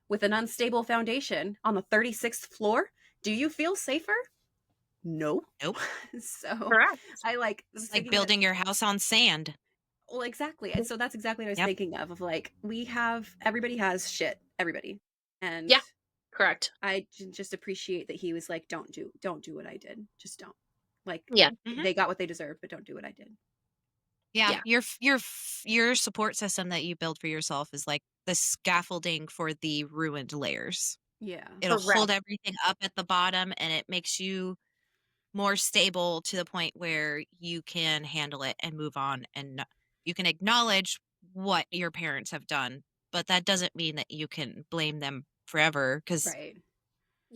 with an unstable foundation on the 36th floor? Do you feel safer? No. Nope. So Correct. I like It's like building your house on sand. well, exactly. And so that's exactly what I was thinking of like, everybody has shit, everybody. And yeah, correct. I just appreciate that he was like, don't do what I did. Just don't. Like, yeah, they got what they deserve, but don't do what I did. Yeah. Your support system that you build for yourself is like the scaffolding for the ruined layers. Yeah. It'll hold everything up at the bottom, and it makes you more stable to the point where you can handle it and move on, and you can acknowledge what your parents have done, but that doesn't mean that you can blame them forever, because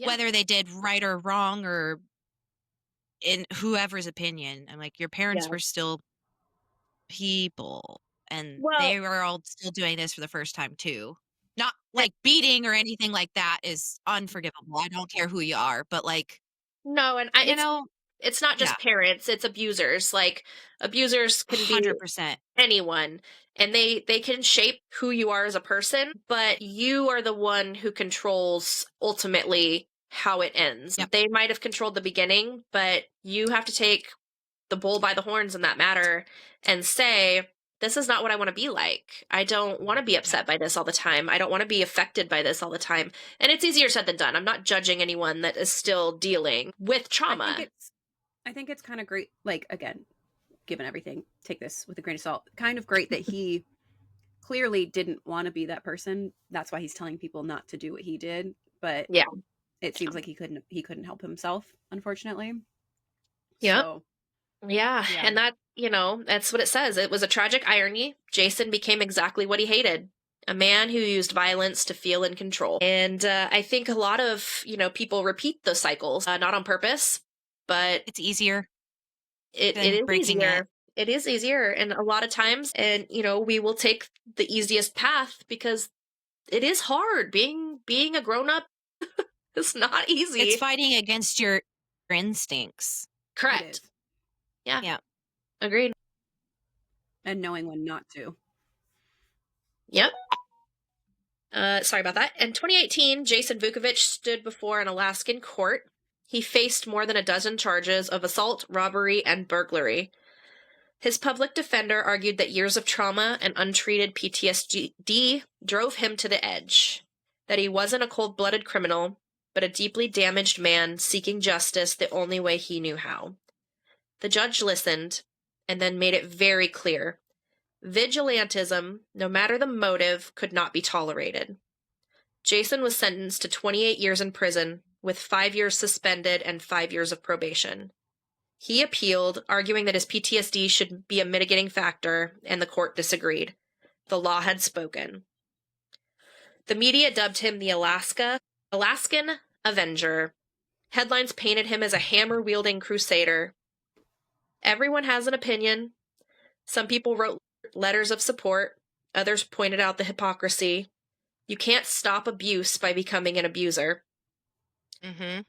whether they did right or wrong, or in whoever's opinion, I'm like, your parents were still people, and they were all still doing this for the first time too. Not like beating or anything like that is unforgivable. I don't care who you are, but like, no, and it's not just parents, it's abusers. Like, abusers can be 100%. anyone, and they can shape who you are as a person, but you are the one who controls ultimately how it ends. They might have controlled the beginning, but you have to take the bull by the horns in that matter and say, this is not what I want to be like. I don't want to be upset by this all the time. I don't want to be affected by this all the time. And it's easier said than done. I'm not judging anyone that is still dealing with trauma. I think it's kind of great, like, again, given everything, take this with a grain of salt, kind of great that he clearly didn't want to be that person. That's why he's telling people not to do what he did. But it seems like he couldn't help himself, unfortunately. Yeah. So, yeah. And that, that's what it says. It was a tragic irony. Jason became exactly what he hated. A man who used violence to feel in control. And I think a lot of, people repeat those cycles, not on purpose, but it's easier. It is easier. It is easier. And a lot of times, and, we will take the easiest path because it is hard. Being a grown-up is not easy. It's fighting against your instincts. Correct. Yeah. Agreed. And knowing when not to. Yep. Sorry about that. In 2018, Jason Vukovich stood before an Alaskan court. He faced more than a dozen charges of assault, robbery, and burglary. His public defender argued that years of trauma and untreated PTSD drove him to the edge, that he wasn't a cold-blooded criminal, but a deeply damaged man seeking justice the only way he knew how. The judge listened and then made it very clear. Vigilantism, no matter the motive, could not be tolerated. Jason was sentenced to 28 years in prison, with 5 years suspended and 5 years of probation. He appealed, arguing that his PTSD should be a mitigating factor, and the court disagreed. The law had spoken. The media dubbed him the Alaskan Avenger. Headlines painted him as a hammer-wielding crusader. Everyone has an opinion. Some people wrote letters of support. Others pointed out the hypocrisy. You can't stop abuse by becoming an abuser. Mm-hmm.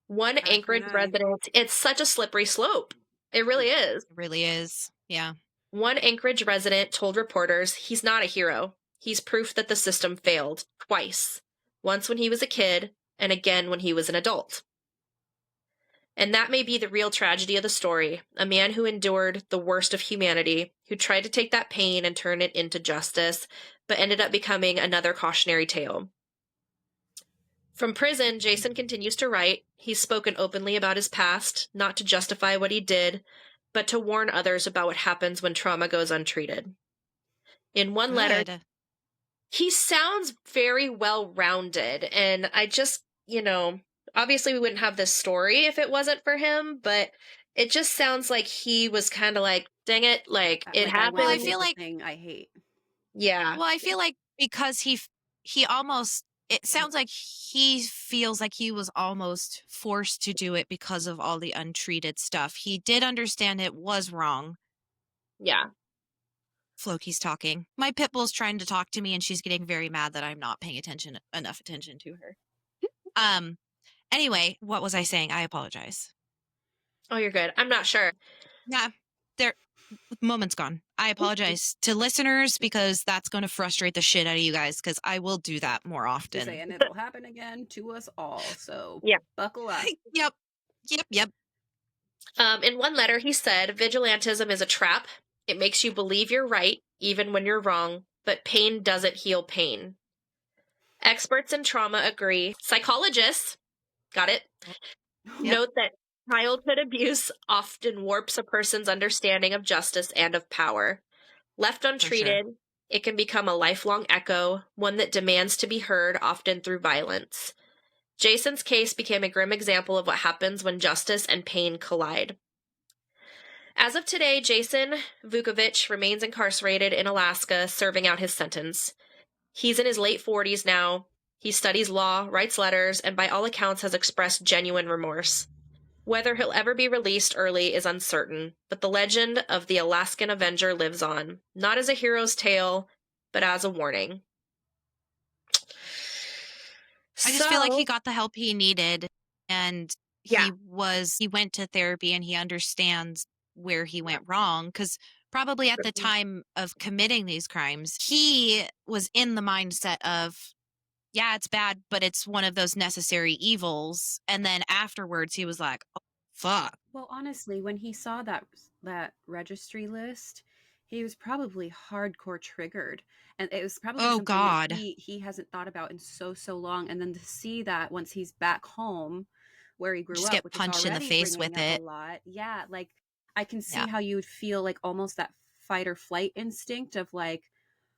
One Anchorage resident, it's such a slippery slope. It really is. It really is. Yeah. One Anchorage resident told reporters he's not a hero. He's proof that the system failed twice. Once when he was a kid, and again when he was an adult. And that may be the real tragedy of the story. A man who endured the worst of humanity, who tried to take that pain and turn it into justice, but ended up becoming another cautionary tale. From prison, Jason continues to write. He's spoken openly about his past, not to justify what he did, but to warn others about what happens when trauma goes untreated. In one letter, Good. he sounds very well-rounded, and I just, obviously we wouldn't have this story if it wasn't for him, but it just sounds like he was kind of like, dang it, like it Like I happened. went I and did feel the like thing I hate. Yeah. Well, I feel like because he almost it sounds like he feels like he was almost forced to do it because of all the untreated stuff. He did understand it was wrong. Yeah. Floki's talking. My pit bull's trying to talk to me and she's getting very mad that I'm not paying enough attention to her. Anyway, what was I saying? I apologize. Oh, you're good. I'm not sure. Yeah. There moment's gone. I apologize to listeners because that's going to frustrate the shit out of you guys because I will do that more often. And it'll happen again to us all. So Yeah. buckle up. Yep. In one letter, he said, vigilantism is a trap. It makes you believe you're right, even when you're wrong, but pain doesn't heal pain. Experts in trauma agree. Psychologists, got it, note that childhood abuse often warps a person's understanding of justice and of power. Left untreated, it can become a lifelong echo, one that demands to be heard, often through violence. Jason's case became a grim example of what happens when justice and pain collide. As of today, Jason Vukovich remains incarcerated in Alaska, serving out his sentence. He's in his late 40s now. He studies law, writes letters, and by all accounts has expressed genuine remorse. Whether he'll ever be released early is uncertain, but the legend of the Alaskan Avenger lives on, not as a hero's tale, but as a warning. I just feel like he got the help he needed and Yeah. he went to therapy and he understands where he went wrong because probably at the time of committing these crimes, he was in the mindset of, yeah, it's bad, but it's one of those necessary evils. And then afterwards he was like, oh, fuck. Well, honestly, when he saw that registry list, he was probably hardcore triggered, and it was probably Oh, something God. that he hasn't thought about in so long. And then to see that once he's back home, where he grew Just up, get which is punched in the already face bringing with up it. a lot. Yeah, like I can see Yeah. how you would feel like almost that fight or flight instinct of like,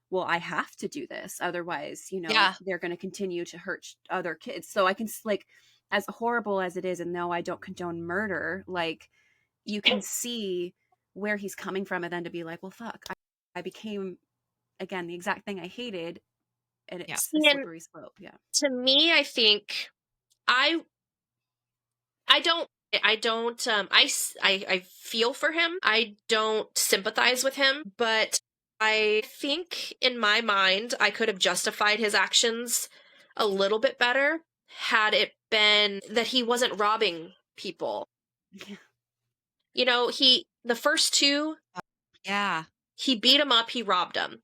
well, I have to do this, otherwise, they're going to continue to hurt other kids. So I can like, as horrible as it is, and no, I don't condone murder, like you can see where he's coming from, and then to be like, well, fuck, I became again the exact thing I hated, and it's a slippery slope. Yeah. To me, I think I feel for him. I don't sympathize with him, but I think in my mind, I could have justified his actions a little bit better had it been that he wasn't robbing people. Yeah. The first two, he beat him up, he robbed him.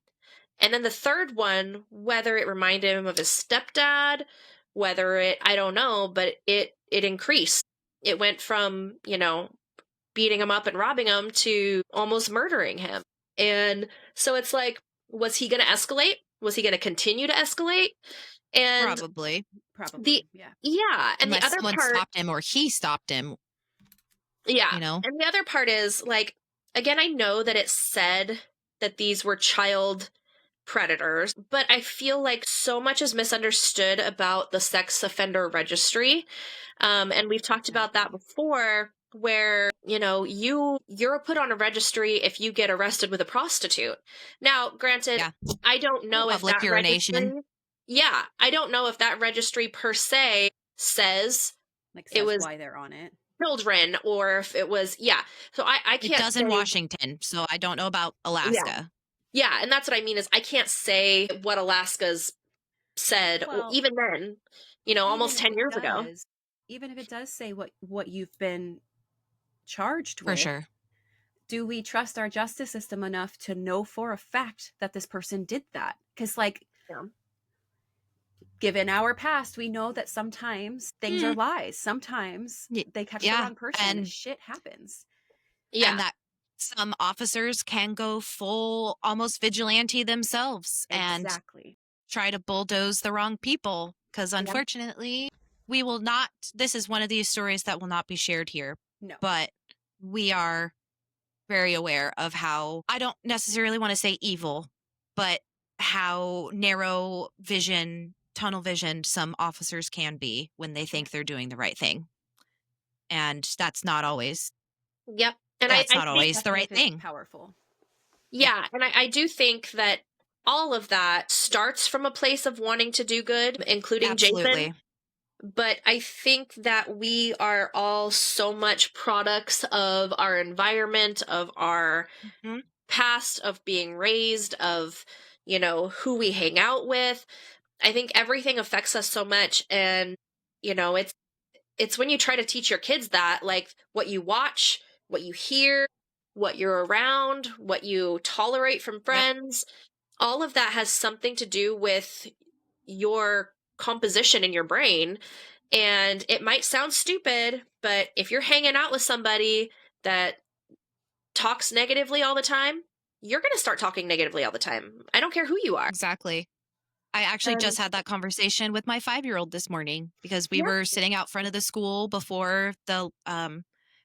And then the third one, whether it reminded him of his stepdad, I don't know, but it increased. It went from, beating him up and robbing him to almost murdering him. And so it's like, was he going to escalate? Was he going to continue to escalate? And Probably. Yeah. Yeah. And unless the other someone part stopped him or he stopped him. Yeah. And the other part is, like, again, I know that it said that these were child predators, but I feel like so much is misunderstood about the sex offender registry. And we've talked about that before, where, you're put on a registry if you get arrested with a prostitute. Now, granted, I don't know if Public that urination. registry, I don't know if that registry per se says it was why they're on it. Children, or if it was, so I can't. It does in Washington, so I don't know about Alaska. Yeah, and that's what I mean is I can't say what Alaska's said, Well, even then, even almost if 10 it years ago. does, even if it does say what you've been charged For with, sure. do we trust our justice system enough to know for a fact that this person did that? Because, like, Yeah. given our past, we know that sometimes things are Mm, lies. Sometimes they catch the yeah. wrong person and shit happens. Yeah. And that some officers can go full almost vigilante themselves and Exactly. try to bulldoze the wrong people. Because Yeah. unfortunately, we will not, this is one of these stories that will not be shared here, No. but we are very aware of how, I don't necessarily want to say evil, but how narrow vision, tunnel vision some officers can be when they think they're doing the right thing. And Yep. And that's I not think, always the Especially right if it's thing. powerful. Yeah, yeah, and I do think that all of that starts from a place of wanting to do good, including Jason. absolutely. But I think that we are all so much products of our environment, of our Mhm. past, of being raised, of, who we hang out with. I think everything affects us so much. And, it's when you try to teach your kids that, like, what you watch, what you hear, what you're around, what you tolerate from Yep, friends, all of that has something to do with your composition in your brain. And it might sound stupid, but if you're hanging out with somebody that talks negatively all the time, you're going to start talking negatively all the time. I don't care who you are. exactly. I actually And just had that conversation with my 5-year-old this morning because we yeah, were sitting out front of the school before the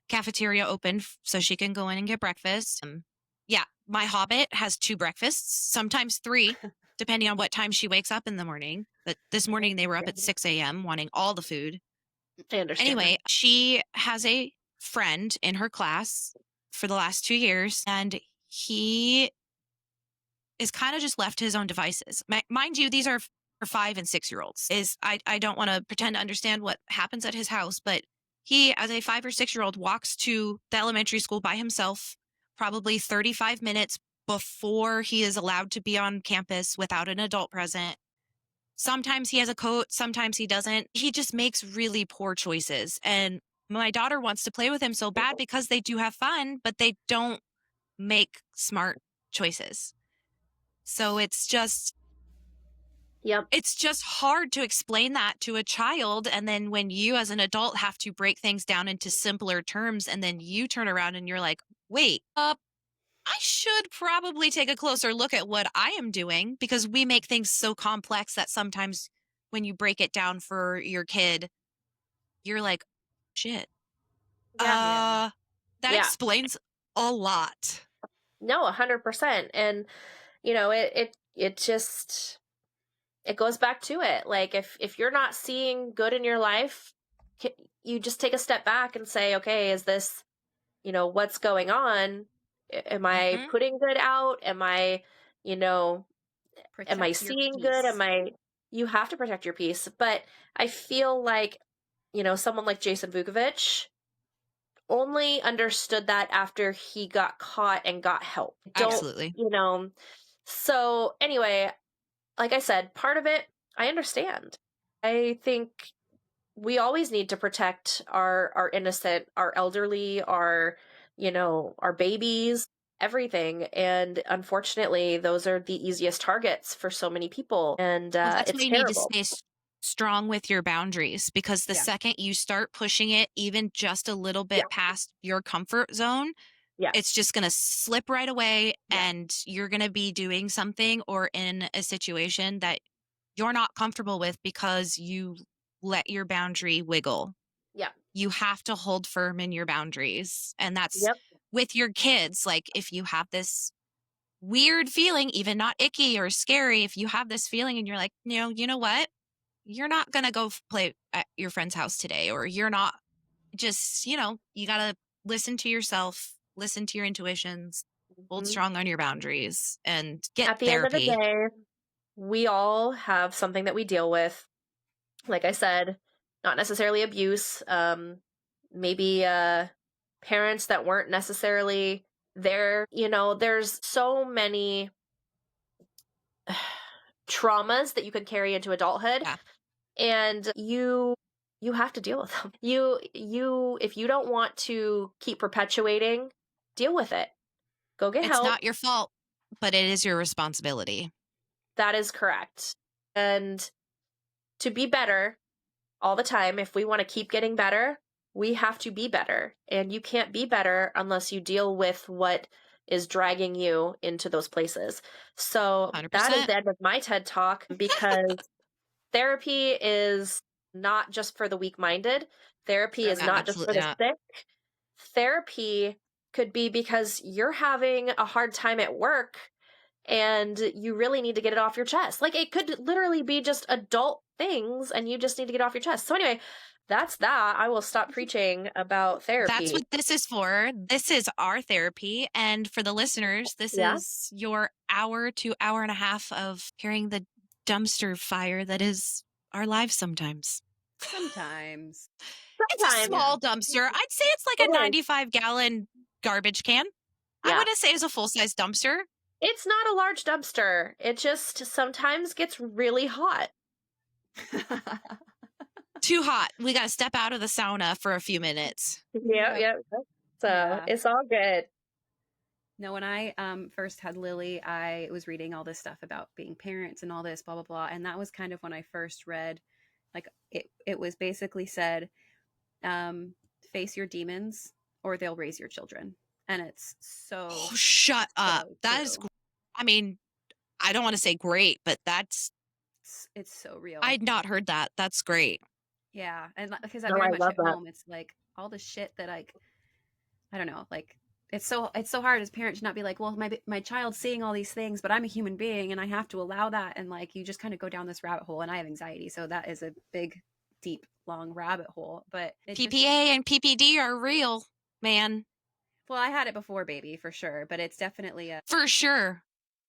cafeteria opened so she can go in and get breakfast. Yeah, my hobbit has 2 breakfasts, sometimes 3, depending on what time she wakes up in the morning. But this morning they were up at 6 a.m. wanting all the food. I understand that. Anyway, she has a friend in her class for the last 2 years, and he is kind of just left to his own devices. Mind you, these are for 5 and 6-year-olds. I don't want to pretend to understand what happens at his house, but he, as a 5 or 6-year-old, walks to the elementary school by himself, probably 35 minutes before he is allowed to be on campus without an adult present. Sometimes he has a coat, sometimes he doesn't. He just makes really poor choices. And my daughter wants to play with him so bad because they do have fun, but they don't make smart choices. So Yep. it's just hard to explain that to a child. And then when you as an adult have to break things down into simpler terms, and then you turn around and you're like, wait, I should probably take a closer look at what I am doing, because we make things so complex that sometimes when you break it down for your kid, you're like, shit. Yeah. Yeah. That Yeah. explains a lot. No, 100%. And, it just, it goes back to it. Like, if you're not seeing good in your life, you just take a step back and say, okay, is this, what's going on? Am I Hmm. putting good out? You know, am I Protect your seeing good? peace. You have to protect your peace. But I feel like, someone like Jason Vukovic only understood that after he got caught and got help. Don't, Absolutely. So anyway, like I said, part of it, I understand. I think we always need to protect our innocent, our elderly, our babies, everything. And unfortunately, those are the easiest targets for so many people. And Well, that's why it's you need to terrible. stay strong with your boundaries, because the Yeah. second you start pushing it even just a little Yeah. bit past your comfort zone, Yeah. it's just going to slip right away, Yeah. and you're going to be doing something or in a situation that you're not comfortable with because you let your boundary wiggle. Yeah. You have to hold firm in your boundaries. And that's Yep. with your kids. Like, if you have this weird feeling, even not icky or scary, if you have this feeling and you're like, you know what? You're not going to go play at your friend's house today, or you're not, just, you got to listen to yourself, listen to your intuitions, hold Mhm. strong on your boundaries, and get At the end of the therapy. day, we all have something that we deal with. Like I said, not necessarily abuse, maybe parents that weren't necessarily there. There's so many traumas that you could carry into adulthood. Yeah. And you have to deal with them. If you don't want to keep perpetuating, deal with it. Go get It's help. not your fault, but it is your responsibility. That is correct. And to be better all the time, if we want to keep getting better, we have to be better. And you can't be better unless you deal with what is dragging you into those places. So that is 100%. the end of my TED Talk, because therapy is not just for the weak-minded. Therapy is not just for Absolutely the not. sick. Therapy could be because you're having a hard time at work and you really need to get it off your chest. Like, it could literally be just adult things and you just need to get off your chest. So anyway, that's that. I will stop preaching about That's therapy. what this is for. This is our therapy. And for the listeners, this Yeah. is your hour to hour and a half of hearing the dumpster fire that is our lives sometimes. Sometimes. It's a Sometimes. small dumpster. I'd say it's like It a is. 95-gallon garbage can. I Yeah. wouldn't say it's a full-size dumpster. It's not a large dumpster. It just sometimes gets really hot. Too hot. We got to step out of the sauna for a few minutes. Yeah, Yep. yeah. So Yeah. it's all good. No, when I first had Lily, I was reading all this stuff about being parents and all this, blah, blah, blah. And that was kind of when I first read, like, it was basically said, face your demons or they'll raise your children. And it's so, Oh, shut up. so That is, true. I mean, I don't want to say great, but that's, It's so real. I'd not heard that. That's great. Yeah. And because I No, very I much love hit that. home, it's like all the shit that I don't know, like it's so hard as parents to not be like, well, my child's seeing all these things, but I'm a human being and I have to allow that. And like you just kind of go down this rabbit hole, and I have anxiety, so that is a big, deep, long rabbit hole. But it just, PPA and PPD are real, man. well, I had it before baby for sure, but it's definitely For sure.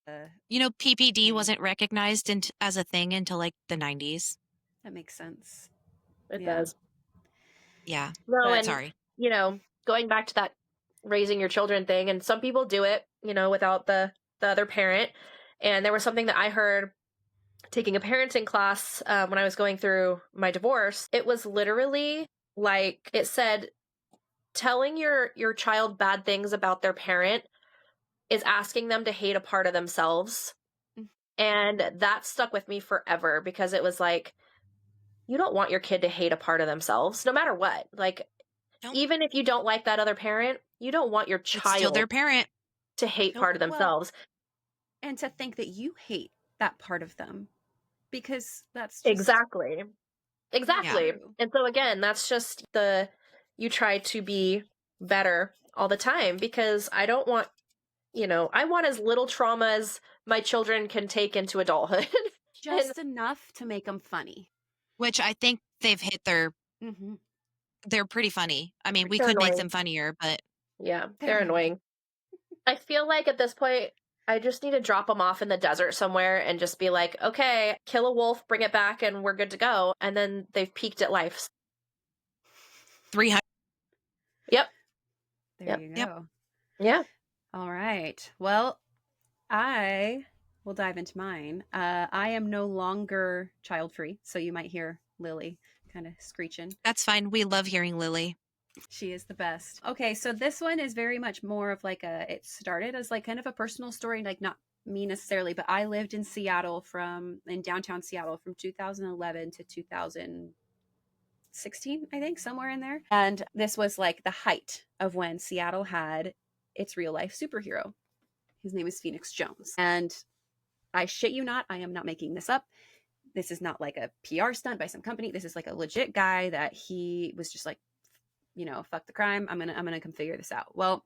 a You know, PPD thing. wasn't recognized as a thing until like the 90s. That makes sense. It Yeah. does. Yeah. No, But and Sorry. going back to that raising your children thing, and some people do it, without the other parent. And there was something that I heard taking a parenting class when I was going through my divorce. It was literally like it said, telling your child bad things about their parent is asking them to hate a part of themselves. Mm. And that stuck with me forever, because it was like, you don't want your kid to hate a part of themselves, no matter what. Like, Nope. even if you don't like that other parent, you don't want your It's still child their parent. to hate Nope. part of well, themselves. and to think that you hate that part of them, because that's just Exactly. Exactly. true. And so again, that's just you try to be better all the time, because I don't want, I want as little trauma as my children can take into adulthood. Just enough to make them funny. Which I think they've hit their, Mm-hmm. they're pretty funny. I mean, we They're could make annoying. them funnier, but Yeah, They're they're annoying. I feel like at this point, I just need to drop them off in the desert somewhere and just be like, okay, kill a wolf, bring it back, and we're good to go. And then they've peaked at life. 300. Yep. There Yep. you go. Yep. Yeah. All right. Well, I will dive into mine. I am no longer child free, so you might hear Lily kind of screeching. That's fine. We love hearing Lily. She is the best. Okay, so this one is very much more of like it started as like kind of a personal story, like not me necessarily, but I lived in in downtown Seattle from 2011 to 2016, I think, somewhere in there. And this was like the height of when Seattle had its real life superhero. His name is Phoenix Jones. And I shit you not, I am not making this up. This is not like a PR stunt by some company. This is like a legit guy that he was just like, fuck the crime. I'm gonna come figure this out. Well,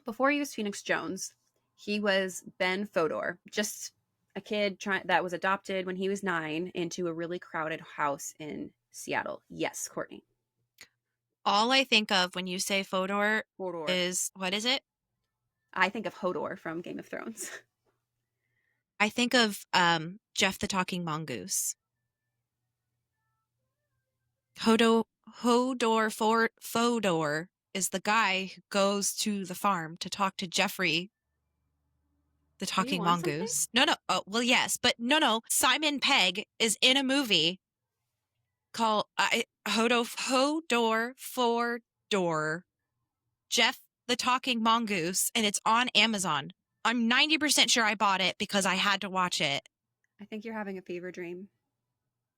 before he was Phoenix Jones, he was Ben Fodor, just a kid that was adopted when he was 9 into a really crowded house in Seattle. Yes, Courtney. All I think of when you say Fodor Hodor. is, what is it? I think of Hodor from Game of Thrones. I think of Jeff the Talking Mongoose. Fodor is the guy who goes to the farm to talk to Jeffrey the Do you talking want something? mongoose. No. Oh, well, yes, but no. Simon Pegg is in a movie called Hodor for Door, Jeff the Talking Mongoose, and it's on Amazon. I'm 90% sure I bought it because I had to watch it. I think you're having a fever dream.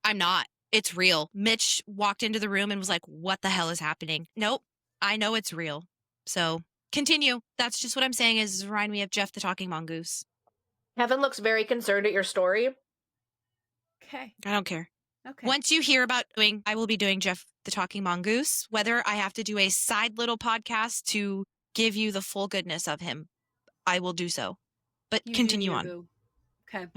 I'm not. It's real. Mitch walked into the room and was like, what the hell is happening? Nope. I know it's real. So continue. That's just what I'm saying is remind me of Jeff the Talking Mongoose. Kevin looks very concerned at your story. Okay. I don't care. Okay. Once you hear about I will be doing Jeff the Talking Mongoose, whether I have to do a side little podcast to give you the full goodness of him, I will do so. But You do continue you, on. boo. Okay.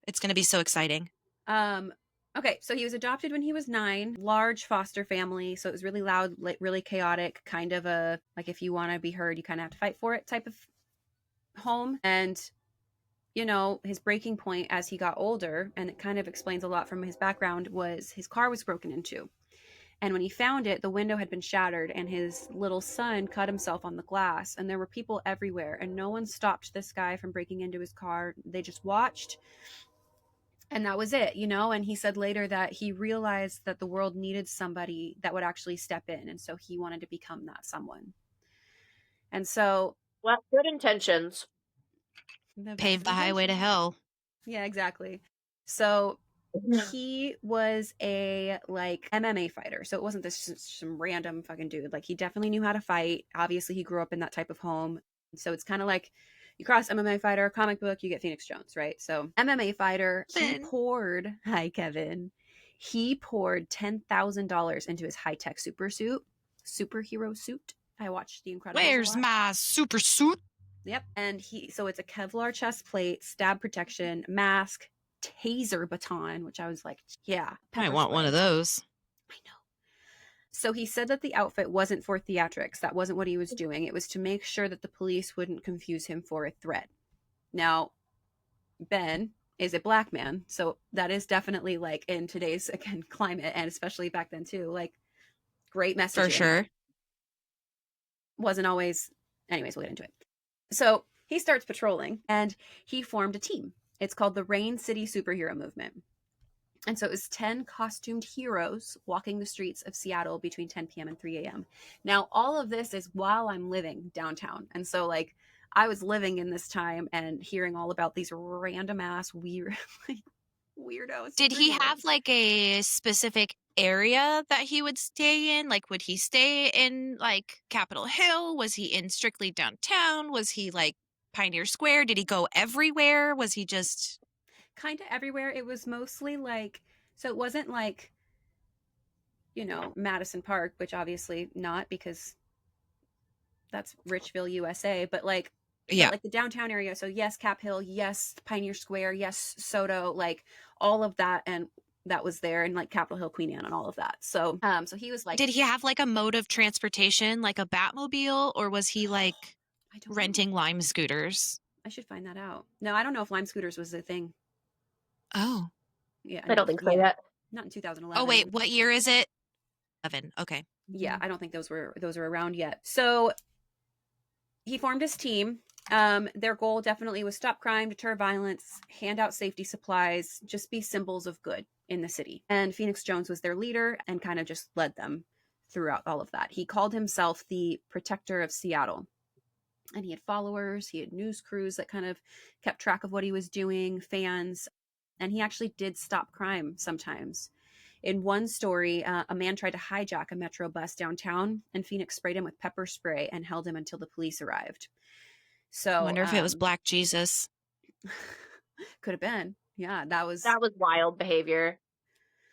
It's going to be so exciting. Okay, so he was adopted when he was 9, large foster family, so it was really loud, like really chaotic, kind of a, like if you want to be heard, you kind of have to fight for it type of home. And, you know, his breaking point as he got older, and it kind of explains a lot from his background, was his car was broken into. And when he found it, the window had been shattered, and his little son cut himself on the glass, and there were people everywhere, and no one stopped this guy from breaking into his car. They just watched, and that was it, you know. And he said later that he realized that the world needed somebody that would actually step in, and so he wanted to become that someone. And so, Well, good intentions. Pave the highway to hell. Yeah, exactly. So he was a like MMA fighter, so it wasn't this some random fucking dude. Like, he definitely knew how to fight. Obviously he grew up in that type of home, so it's kind of like you cross MMA fighter, comic book, you get Phoenix Jones, right? So MMA fighter, hi Kevin, he poured $10,000 into his high-tech superhero suit. I watched The Incredibles. Where's my super suit? Yep. And so it's a Kevlar chest plate, stab protection, mask, taser baton, which I was like, yeah, I want one of those. I know. So he said that the outfit wasn't for theatrics. That wasn't what he was doing. It was to make sure that the police wouldn't confuse him for a threat. Now, Ben is a black man, so that is definitely, like, in today's, again, climate, and especially back then too, like, great messaging. For sure. Wasn't always, anyways, we'll get into it. So he starts patrolling, and he formed a team. It's called the Rain City Superhero Movement. And so it was 10 costumed heroes walking the streets of Seattle between 10 p.m. and 3 a.m. Now, all of this is while I'm living downtown. And so, like, I was living in this time and hearing all about these random ass weird, like, weirdos. Did he have like a specific area that he would stay in? Like, would he stay in like Capitol Hill? Was he in strictly downtown? Was he like Pioneer Square? Did he go everywhere? Was he just kind of everywhere? It was mostly like, so it wasn't like, you know, Madison Park, which obviously not, because that's Richville, USA, but like, yeah, like the downtown area. So yes, Cap Hill, yes, Pioneer Square, yes, Soto, like all of that, and that was there, and like Capitol Hill, Queen Anne, and all of that. So so he was like, did he have like a mode of transportation, like a Batmobile, or was he like renting Lime scooters? I should find that out. No, I don't know if Lime scooters was a thing. Oh, yeah, I don't think so yet. Not in 2011. Oh wait, what year is it? 11. Okay. Yeah, I don't think those were around yet. So he formed his team. Their goal definitely was stop crime, deter violence, hand out safety supplies, just be symbols of good in the city. And Phoenix Jones was their leader and kind of just led them throughout all of that. He called himself the protector of Seattle. And he had followers, he had news crews that kind of kept track of what he was doing, fans, and he actually did stop crime sometimes. In one story, a man tried to hijack a metro bus downtown, and Phoenix sprayed him with pepper spray and held him until the police arrived. So I wonder if it was Black Jesus. Could have been. Yeah, that was wild behavior.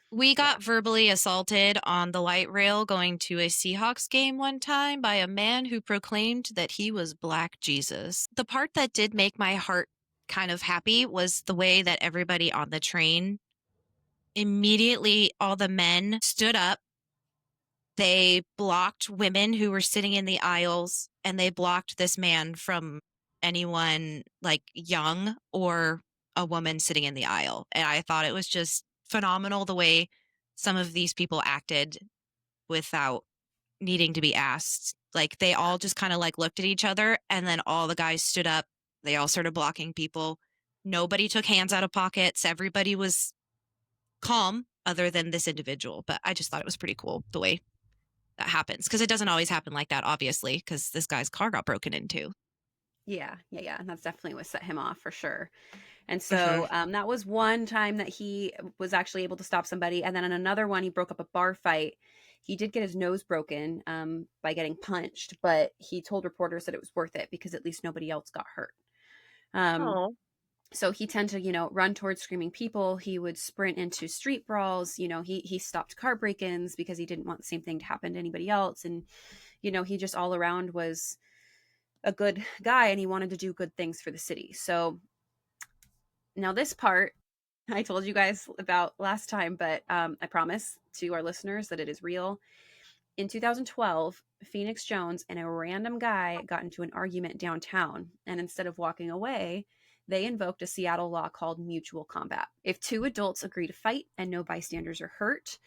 We got verbally assaulted on the light rail going to a Seahawks game one time by a man who proclaimed that he was Black Jesus. The part that did make my heart kind of happy was the way that everybody on the train, immediately all the men stood up. They blocked women who were sitting in the aisles, and they blocked this man from anyone like young or a woman sitting in the aisle. And I thought it was just phenomenal the way some of these people acted without needing to be asked. Like, they all just kind of like looked at each other, and then all the guys stood up They all started blocking people. Nobody took hands out of pockets. Everybody was calm other than this individual. But I just thought it was pretty cool the way that happens, because it doesn't always happen like that, obviously, because this guy's car got broken into. Yeah. And that's definitely what set him off for sure. And Mm-hmm. so that was one time that he was actually able to stop somebody. And then on another one, he broke up a bar fight. He did get his nose broken by getting punched, but he told reporters that it was worth it because at least nobody else got hurt. Um, Oh. so he tended to, run towards screaming people. He would sprint into street brawls. He stopped car break-ins because he didn't want the same thing to happen to anybody else. And, he just all around was a good guy and he wanted to do good things for the city. So now this part I told you guys about last time, but I promise to our listeners that it is real. In 2012, Phoenix Jones and a random guy got into an argument downtown, and instead of walking away, they invoked a Seattle law called mutual combat. If two adults agree to fight and no bystanders are hurt,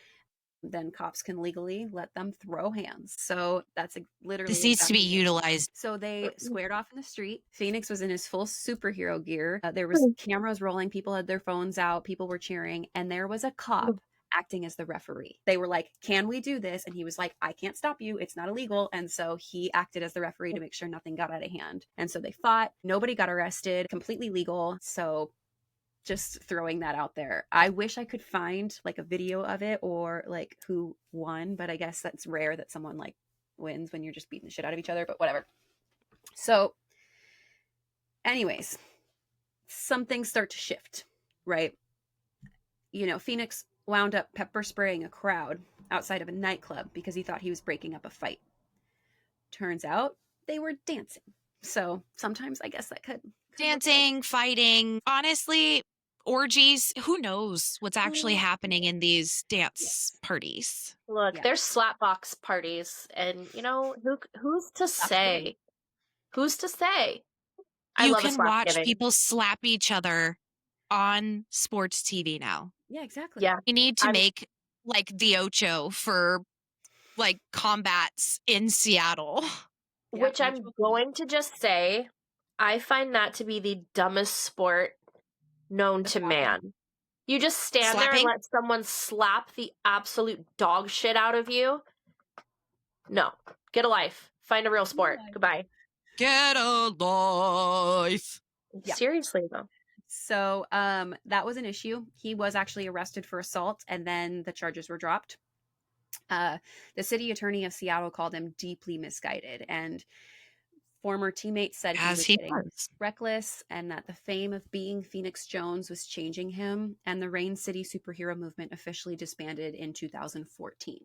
then cops can legally let them throw hands. So that's This literally needs to be exactly. utilized. So they squared off in the street. Phoenix was in his full superhero gear. There was cameras rolling. People had their phones out. People were cheering. And there was a cop acting as the referee. They were like, can we do this? And he was like, I can't stop you. It's not illegal. And so he acted as the referee to make sure nothing got out of hand. And so they fought. Nobody got arrested. Completely legal. So just throwing that out there. I wish I could find like a video of it or like who won, but I guess that's rare that someone like wins when you're just beating the shit out of each other, but whatever. So, anyways, some things start to shift, right? Phoenix wound up pepper spraying a crowd outside of a nightclub because he thought he was breaking up a fight. Turns out they were dancing. So sometimes I guess that could Dancing, fighting, honestly, orgies. Who knows what's actually happening in these dance Yes. Look, parties? Yeah. there's slapbox parties, and who's to say? Who's to say? I You love a can slap watch giving. people slap each other on sports TV now. Yeah, exactly. Yeah, We need to I'm make like the Ocho for like combats in Seattle. Yeah, which I'm going to just say, I find that to be the dumbest sport known the to slapping. man. You just stand there and Slapping? let someone slap the absolute dog shit out of you. No, get a life. Find a real sport. Goodbye. Get a life. Yeah. Seriously though. So that was an issue. He was actually arrested for assault and then the charges were dropped. The city attorney of Seattle called him deeply misguided, and former teammates said he As was he getting was. reckless and that the fame of being Phoenix Jones was changing him, and the Rain City superhero movement officially disbanded in 2014.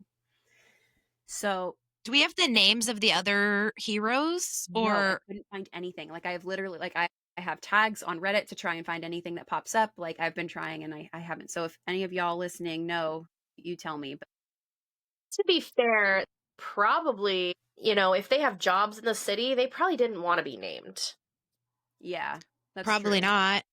So Do we have the names of the other heroes? no, I Or couldn't find anything. Like I have literally like I have tags on Reddit to try and find anything that pops up. Like I've been trying and I haven't. So if any of y'all listening know, you tell me. But To be fair, probably, if they have jobs in the city, they probably didn't want to be named. yeah, that's probably true. not.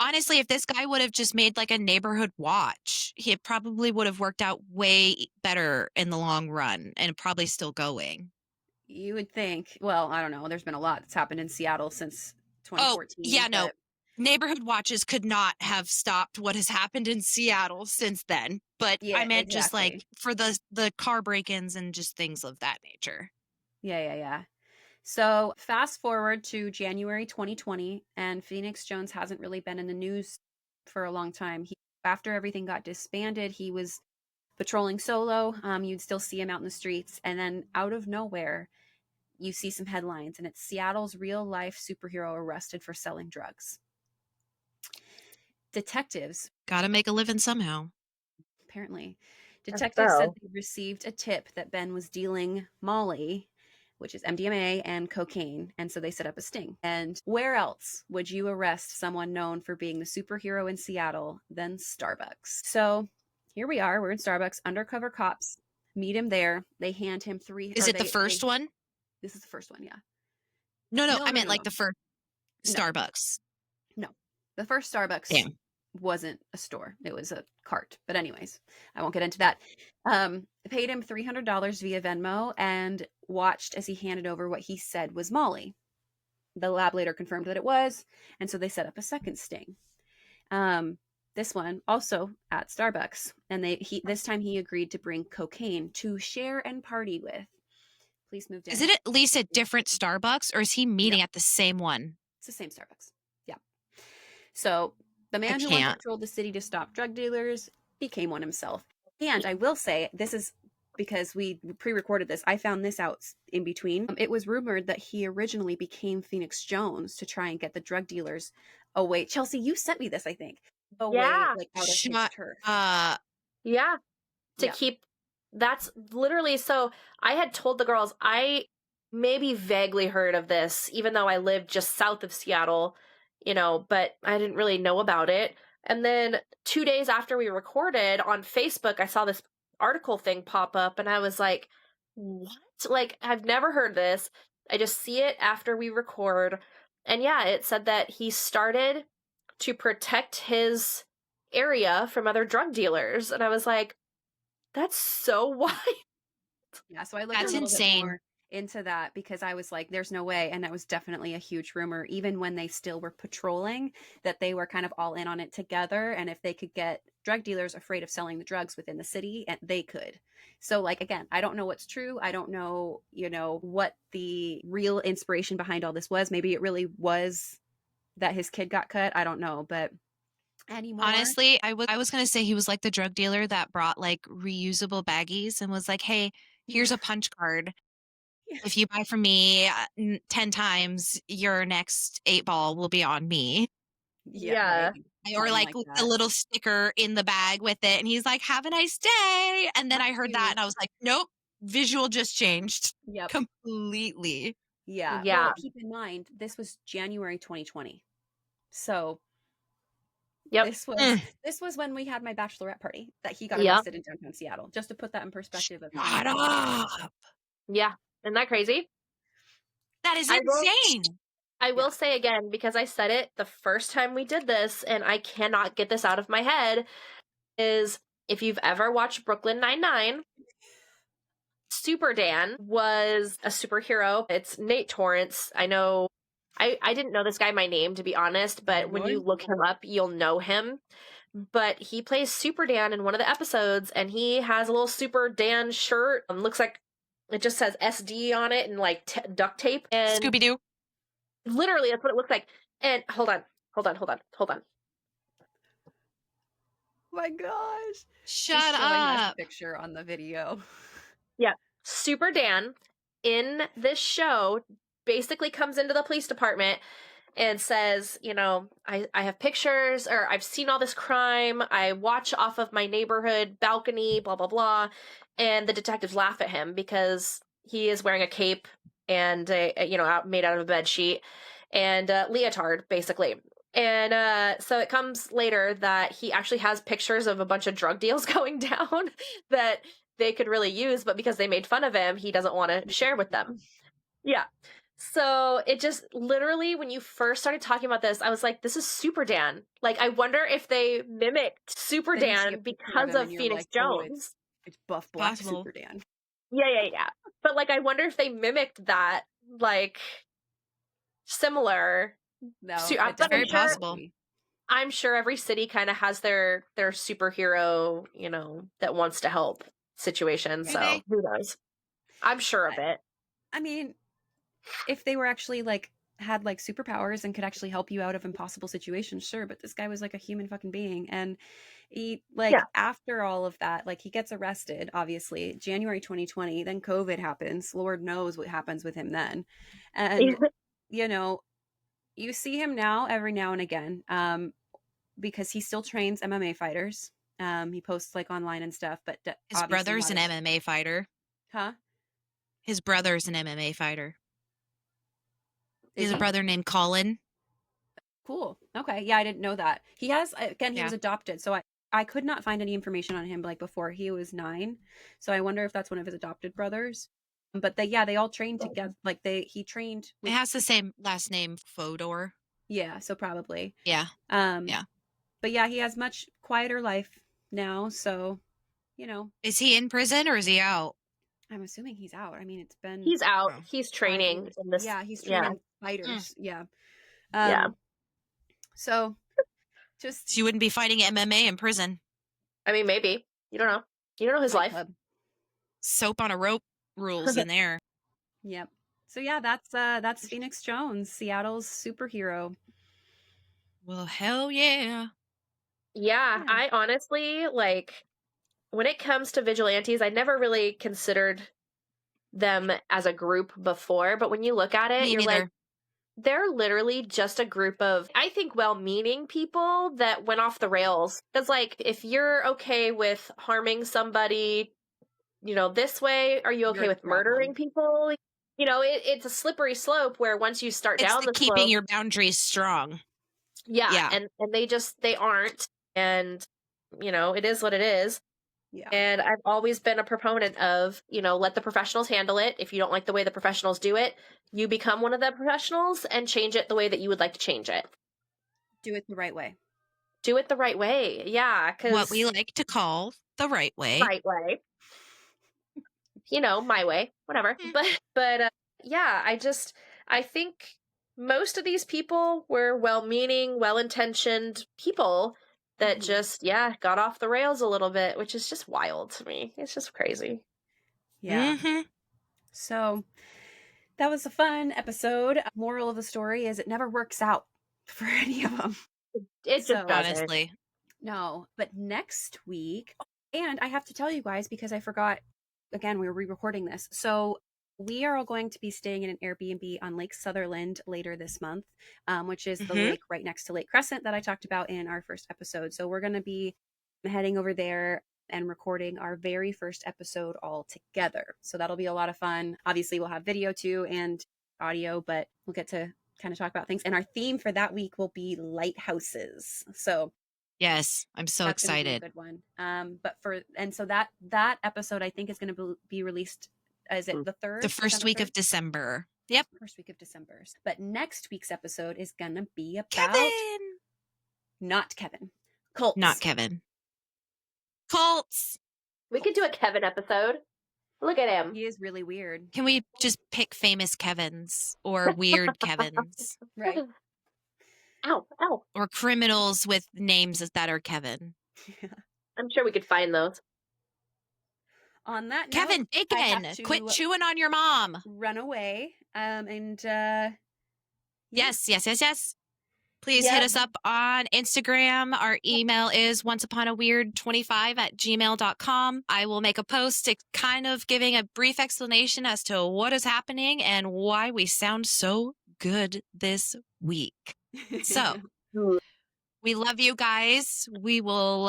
Honestly, if this guy would have just made like a neighborhood watch, he probably would have worked out way better in the long run and probably still going. You would think, well, I don't know. There's been a lot that's happened in Seattle since Oh, 2014, yeah, no. but Neighborhood watches could not have stopped what has happened in Seattle since then. But I yeah, meant just like exactly. for the car break-ins and just things of that nature. Yeah. So fast forward to January 2020, and Phoenix Jones hasn't really been in the news for a long time. After everything got disbanded, he was patrolling solo. You'd still see him out in the streets, and then out of nowhere, you see some headlines, and it's Seattle's real life superhero arrested for selling drugs. Detectives, Gotta make a living somehow. apparently, Guess detectives said so. they received a tip that Ben was dealing Molly, which is MDMA and cocaine, and so they set up a sting. And where else would you arrest someone known for being the superhero in Seattle than Starbucks? So here we are. We're in Starbucks. Undercover cops meet him there. They hand him three. Is Or it the first one? This is the first one. Yeah. No, I No. meant like the first No. Starbucks. No. The first Starbucks Damn. wasn't a store. It was a cart. But anyways, I won't get into that. Paid him $300 via Venmo and watched as he handed over what he said was Molly. The lab later confirmed that it was, and so they set up a second sting. This one also at Starbucks, and this time he agreed to bring cocaine to share and party with. Police moved in. Is it at least a different Starbucks, or is he meeting at the same one? It's the same Starbucks. Yeah. So the man who once patrolled the city to stop drug dealers became one himself. And I will say, this is because we pre-recorded this. I found this out in between. It was rumored that he originally became Phoenix Jones to try and get the drug dealers away. Chelsea, you sent me this, I think. Away, like out of his turf. Yeah. To keep, that's literally, so I had told the girls, I maybe vaguely heard of this, even though I lived just south of Seattle, you know, but I didn't really know about it. And then 2 days after we recorded on Facebook, I saw this article thing pop up and I was like, what? Like, I've never heard this. I just see it after we record. And yeah, it said that he started to protect his area from other drug dealers. And I was like, that's so wild. Yeah, so I looked a little bit more into that because I was like, there's no way. And that was definitely a huge rumor, even when they still were patrolling, that they were kind of all in on it together. And if they could get drug dealers afraid of selling the drugs within the city, and they could. So like, again, I don't know what's true. I don't know, you know, what the real inspiration behind all this was. Maybe it really was that his kid got cut. I don't know, but anymore. Honestly, I was going to say he was like the drug dealer that brought like reusable baggies and was like, hey, here's a punch card. Yeah. If you buy from me 10 times, your next 8-ball will be on me. Yeah. Right? Or like a little sticker in the bag with it. And he's like, have a nice day. And then I heard that and I was like, nope, visual just changed. Yep. Completely. Yeah. Well, keep in mind, this was January 2020. So this was when we had my bachelorette party that he got arrested in downtown Seattle. Just to put that in perspective. Shut up. Yeah. Isn't that crazy? That is insane. I will say again, because I said it the first time we did this, and I cannot get this out of my head, is if you've ever watched Brooklyn Nine-Nine, Super Dan was a superhero. It's Nate Torrance. I know, I didn't know this guy by name, to be honest, but when you look him up, you'll know him. But he plays Super Dan in one of the episodes, and he has a little Super Dan shirt. Looks like it just says SD on it and like duct tape. And Scooby-Doo. Literally, that's what it looks like. And hold on. My gosh. Shut up. Picture on the video. Yeah. Super Dan in this show basically comes into the police department and says, you know, I have pictures, or I've seen all this crime. I watch off of my neighborhood balcony, blah, blah, blah. And the detectives laugh at him because he is wearing a cape and, made out of a bed sheet and leotard, basically. And so it comes later that he actually has pictures of a bunch of drug deals going down that they could really use, but because they made fun of him, he doesn't want to share with them. Yeah. So it just literally, when you first started talking about this, I was like, this is Super Dan. Like, I wonder if they mimicked Super Dan because of Phoenix Jones. It's buff black Super Dan. Yeah. But like, I wonder if they mimicked that, like, similar. No, it's very possible. I'm sure every city kind of has their superhero, you know, that wants to help situation. So who knows? I'm sure of it. I mean, if they were actually like had like superpowers and could actually help you out of impossible situations, sure. But this guy was like a human fucking being, and he after all of that, like he gets arrested, obviously, January 2020. Then COVID happens. Lord knows what happens with him then, and you know, you see him now every now and again, because he still trains MMA fighters. He posts like online and stuff, but his brother's an MMA fighter. Huh? His brother's an MMA fighter. He has a brother named Colin. Cool. Okay. Yeah, I didn't know that. He has, again, he was adopted. So I could not find any information on him like before he was 9. So I wonder if that's one of his adopted brothers. But they all trained together. Like he trained. It has the same last name, Fodor. Yeah. So probably. Yeah. Yeah. But yeah, he has much quieter life now. So, you know. Is he in prison or is he out? I'm assuming he's out. I mean, it's been He's out. Oh. He's 5 training years. in this. Yeah, he's Yeah. training fighters. Yeah. Yeah. So just So you wouldn't be fighting MMA in prison. I mean, maybe. You don't know. You don't know his Fight life. Club. Soap on a rope rules in there. Yep. So yeah, that's Phoenix Jones, Seattle's superhero. Well, hell yeah. Yeah, Yeah. I honestly, like, when it comes to vigilantes, I never really considered them as a group before, but when you look at it, Me you're neither. like, they're literally just a group of, I think, well-meaning people that went off the rails. Because, like, if you're okay with harming somebody, this way, are you You're okay the with murdering problem. people? It's a slippery slope where once you start It's down the the keeping slope, your boundaries strong. yeah, Yeah. and they aren't, and it is what it is. Yeah. And I've always been a proponent of, let the professionals handle it. If you don't like the way the professionals do it, you become one of the professionals and change it the way that you would like to change it. Do it the right way. Do it the right way. Yeah, What we because like to call the right way. right way. My way, whatever. Hmm. But yeah, I think most of these people were well-meaning, well-intentioned people that Mhm. just got off the rails a little bit, which is just wild to me. It's just crazy. Yeah. Mm-hmm. So that was a fun episode. Moral of the story is it never works out for any of them. It just So- doesn't. Honestly. No, but next week, and I have to tell you guys because I forgot, again, we were re-recording this. So we are all going to be staying in an Airbnb on Lake Sutherland later this month, which is the Mhm. lake right next to Lake Crescent that I talked about in our first episode. So we're going to be heading over there and recording our very first episode all together. So that'll be a lot of fun. Obviously, we'll have video too and audio, but we'll get to kind of talk about things. And our theme for that week will be lighthouses. So Yes, I'm so that's gonna be a excited. good one. So that episode I think is going to be released. Is it the third? The first December week 3rd? of December. Yep. First week of December. But next week's episode is going to be about Kevin. not Kevin, cults. Not Kevin. Cults. We could do a Kevin episode. Look at him. He is really weird, Can we just pick famous Kevins or weird Kevins right? Ow, ow. or criminals with names that are Kevin? I'm sure we could find those. On that Kevin note, I have Bacon, to quit chewing on your mom. run away. Yes. Please Yep. hit us up on Instagram. Our email is onceuponaweird25@gmail.com. I will make a post kind of giving a brief explanation as to what is happening and why we sound so good this week. So, we love you guys. We will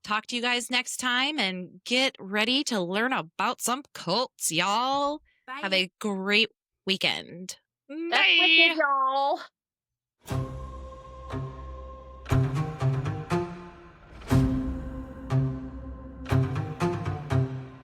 talk to you guys next time and get ready to learn about some cults, y'all. Bye. Have a great weekend. That's wicked, y'all.